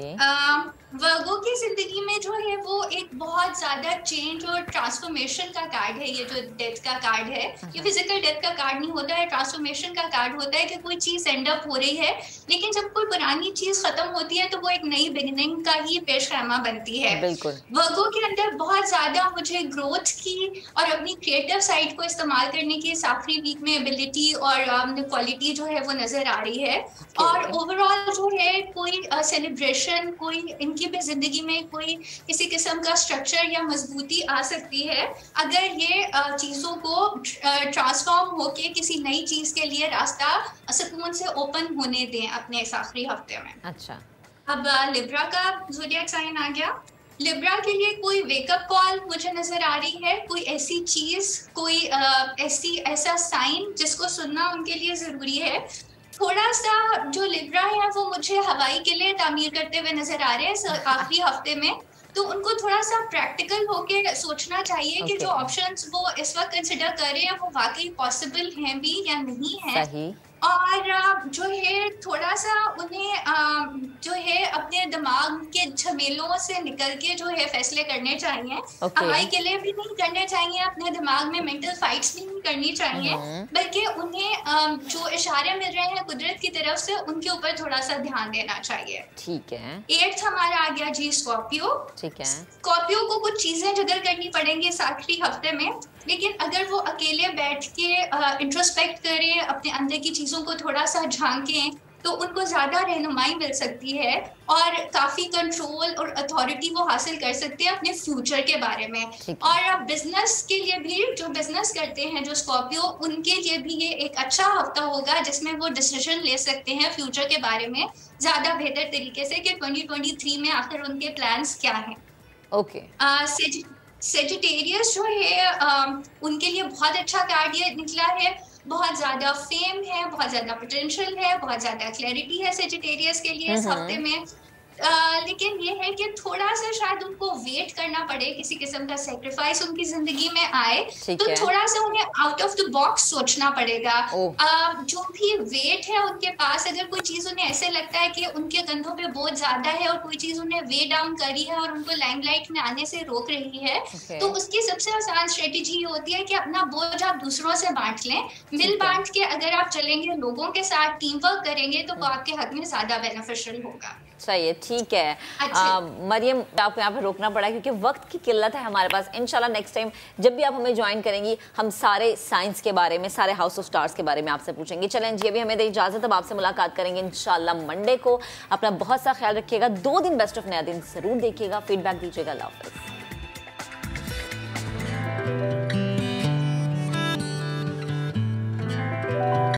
वर्गो की जिंदगी में जो है वो एक बहुत ज्यादा चेंज और ट्रांसफॉर्मेशन का कार्ड है। ये जो डेथ का कार्ड है, ये फिजिकल डेथ का कार्ड नहीं होता है, ट्रांसफॉर्मेशन का कार्ड होता है कि कोई चीज एंड अप हो रही है, लेकिन जब कोई पुरानी चीज खत्म होती है तो वो एक नई बिगिनिंग का ही पेशखैमा बनती है। बिल्कुल। वर्गो के अंदर बहुत ज्यादा मुझे ग्रोथ की और अपनी क्रिएटिव साइड को इस्तेमाल करने की इस आखिरी वीक में एबिलिटी और क्वालिटी जो है वो नजर आ रही है। और ओवरऑल जो है कोई सेलिब्रेशन, कोई इनकी भी जिंदगी में कोई किसी किस्म का स्ट्रक्चर या मजबूती आ सकती है अगर ये चीजों को ट्रांसफॉर्म होके किसी नई चीज के लिए रास्ता सुकून से ओपन होने दें अपने इस आखिरी हफ्ते में। अच्छा, अब लिब्रा का ज़ोडिएक साइन आ गया। लिब्रा के लिए कोई वेकअप कॉल मुझे नजर आ रही है, कोई ऐसी चीज, कोई ऐसा साइन जिसको सुनना उनके लिए जरूरी है। थोड़ा सा जो लिब्रा है वो मुझे हवाई किले तामीर करते हुए नजर आ रहे हैं आखिरी हफ्ते में, तो उनको थोड़ा सा प्रैक्टिकल होके सोचना चाहिए कि जो ऑप्शंस वो इस वक्त कंसिडर कर रहे हैं वो वाकई पॉसिबल हैं भी या नहीं है। सही। और जो है थोड़ा सा उन्हें जो है अपने दिमाग के झमेलों से निकल के जो है फैसले करने चाहिए। हवाई किले भी नहीं करने चाहिए, अपने दिमाग में मेंटल फाइट्स भी नहीं करनी चाहिए, बल्कि उन्हें जो इशारे मिल रहे हैं कुदरत की तरफ से उनके ऊपर थोड़ा सा ध्यान देना चाहिए। ठीक है। 8th हमारा आ गया जी स्कॉर्पियो। ठीक है। स्कॉर्पियो को कुछ चीजें जगह करनी पड़ेंगी इस आखिरी हफ्ते में, लेकिन अगर वो अकेले बैठ के इंट्रोस्पेक्ट करें, अपने अंदर की चीज़ों को थोड़ा सा झांकें, तो उनको ज़्यादा रहनुमाई मिल सकती है और काफ़ी कंट्रोल और अथॉरिटी वो हासिल कर सकते हैं अपने फ्यूचर के बारे में। और बिजनेस के लिए भी, जो बिजनेस करते हैं जो स्कॉर्पियो, उनके लिए भी ये एक अच्छा हफ्ता होगा जिसमें वो डिसीजन ले सकते हैं फ्यूचर के बारे में ज़्यादा बेहतर तरीके से कि 2023 में आखिर उनके प्लान्स क्या हैं। ओके। सेजिटेरियस जो है उनके लिए बहुत अच्छा कार्ड ये निकला है, बहुत ज़्यादा फेम है, बहुत ज़्यादा पोटेंशियल है, बहुत ज़्यादा क्लैरिटी है सेजिटेरियस के लिए इस हफ्ते में। लेकिन ये है कि थोड़ा सा शायद उनको वेट करना पड़े, किसी किस्म का सेक्रीफाइस उनकी जिंदगी में आए, तो थोड़ा सा उन्हें आउट ऑफ द बॉक्स सोचना पड़ेगा। जो भी वेट है उनके पास, अगर कोई चीज उन्हें ऐसे लगता है कि उनके कंधों पे बोझ ज्यादा है और कोई चीज उन्हें वे डाउन करी है और उनको लाइमलाइट में आने से रोक रही है, तो उसकी सबसे आसान स्ट्रेटेजी ये होती है कि अपना बोझ आप दूसरों से बांट लें। मिल बांट के अगर आप चलेंगे, लोगों के साथ टीम वर्क करेंगे, तो वो आपके हक में ज्यादा बेनिफिशियल होगा। सही है, ठीक है। मरियम, आपको यहाँ पे रोकना पड़ा क्योंकि वक्त की किल्लत है हमारे पास। इंशाल्लाह नेक्स्ट टाइम जब भी आप हमें ज्वाइन करेंगी, हम सारे साइंस के बारे में, सारे हाउस ऑफ स्टार्स के बारे में आपसे पूछेंगे। चलें जी, अभी हमें दे इजाजत, अब आपसे मुलाकात करेंगे इंशाल्लाह मंडे को। अपना बहुत सा ख्याल रखिएगा। 2 दिन बेस्ट ऑफ नया दिन जरूर देखिएगा, फीडबैक दीजिएगा। अल्लाह हाफ़िज़।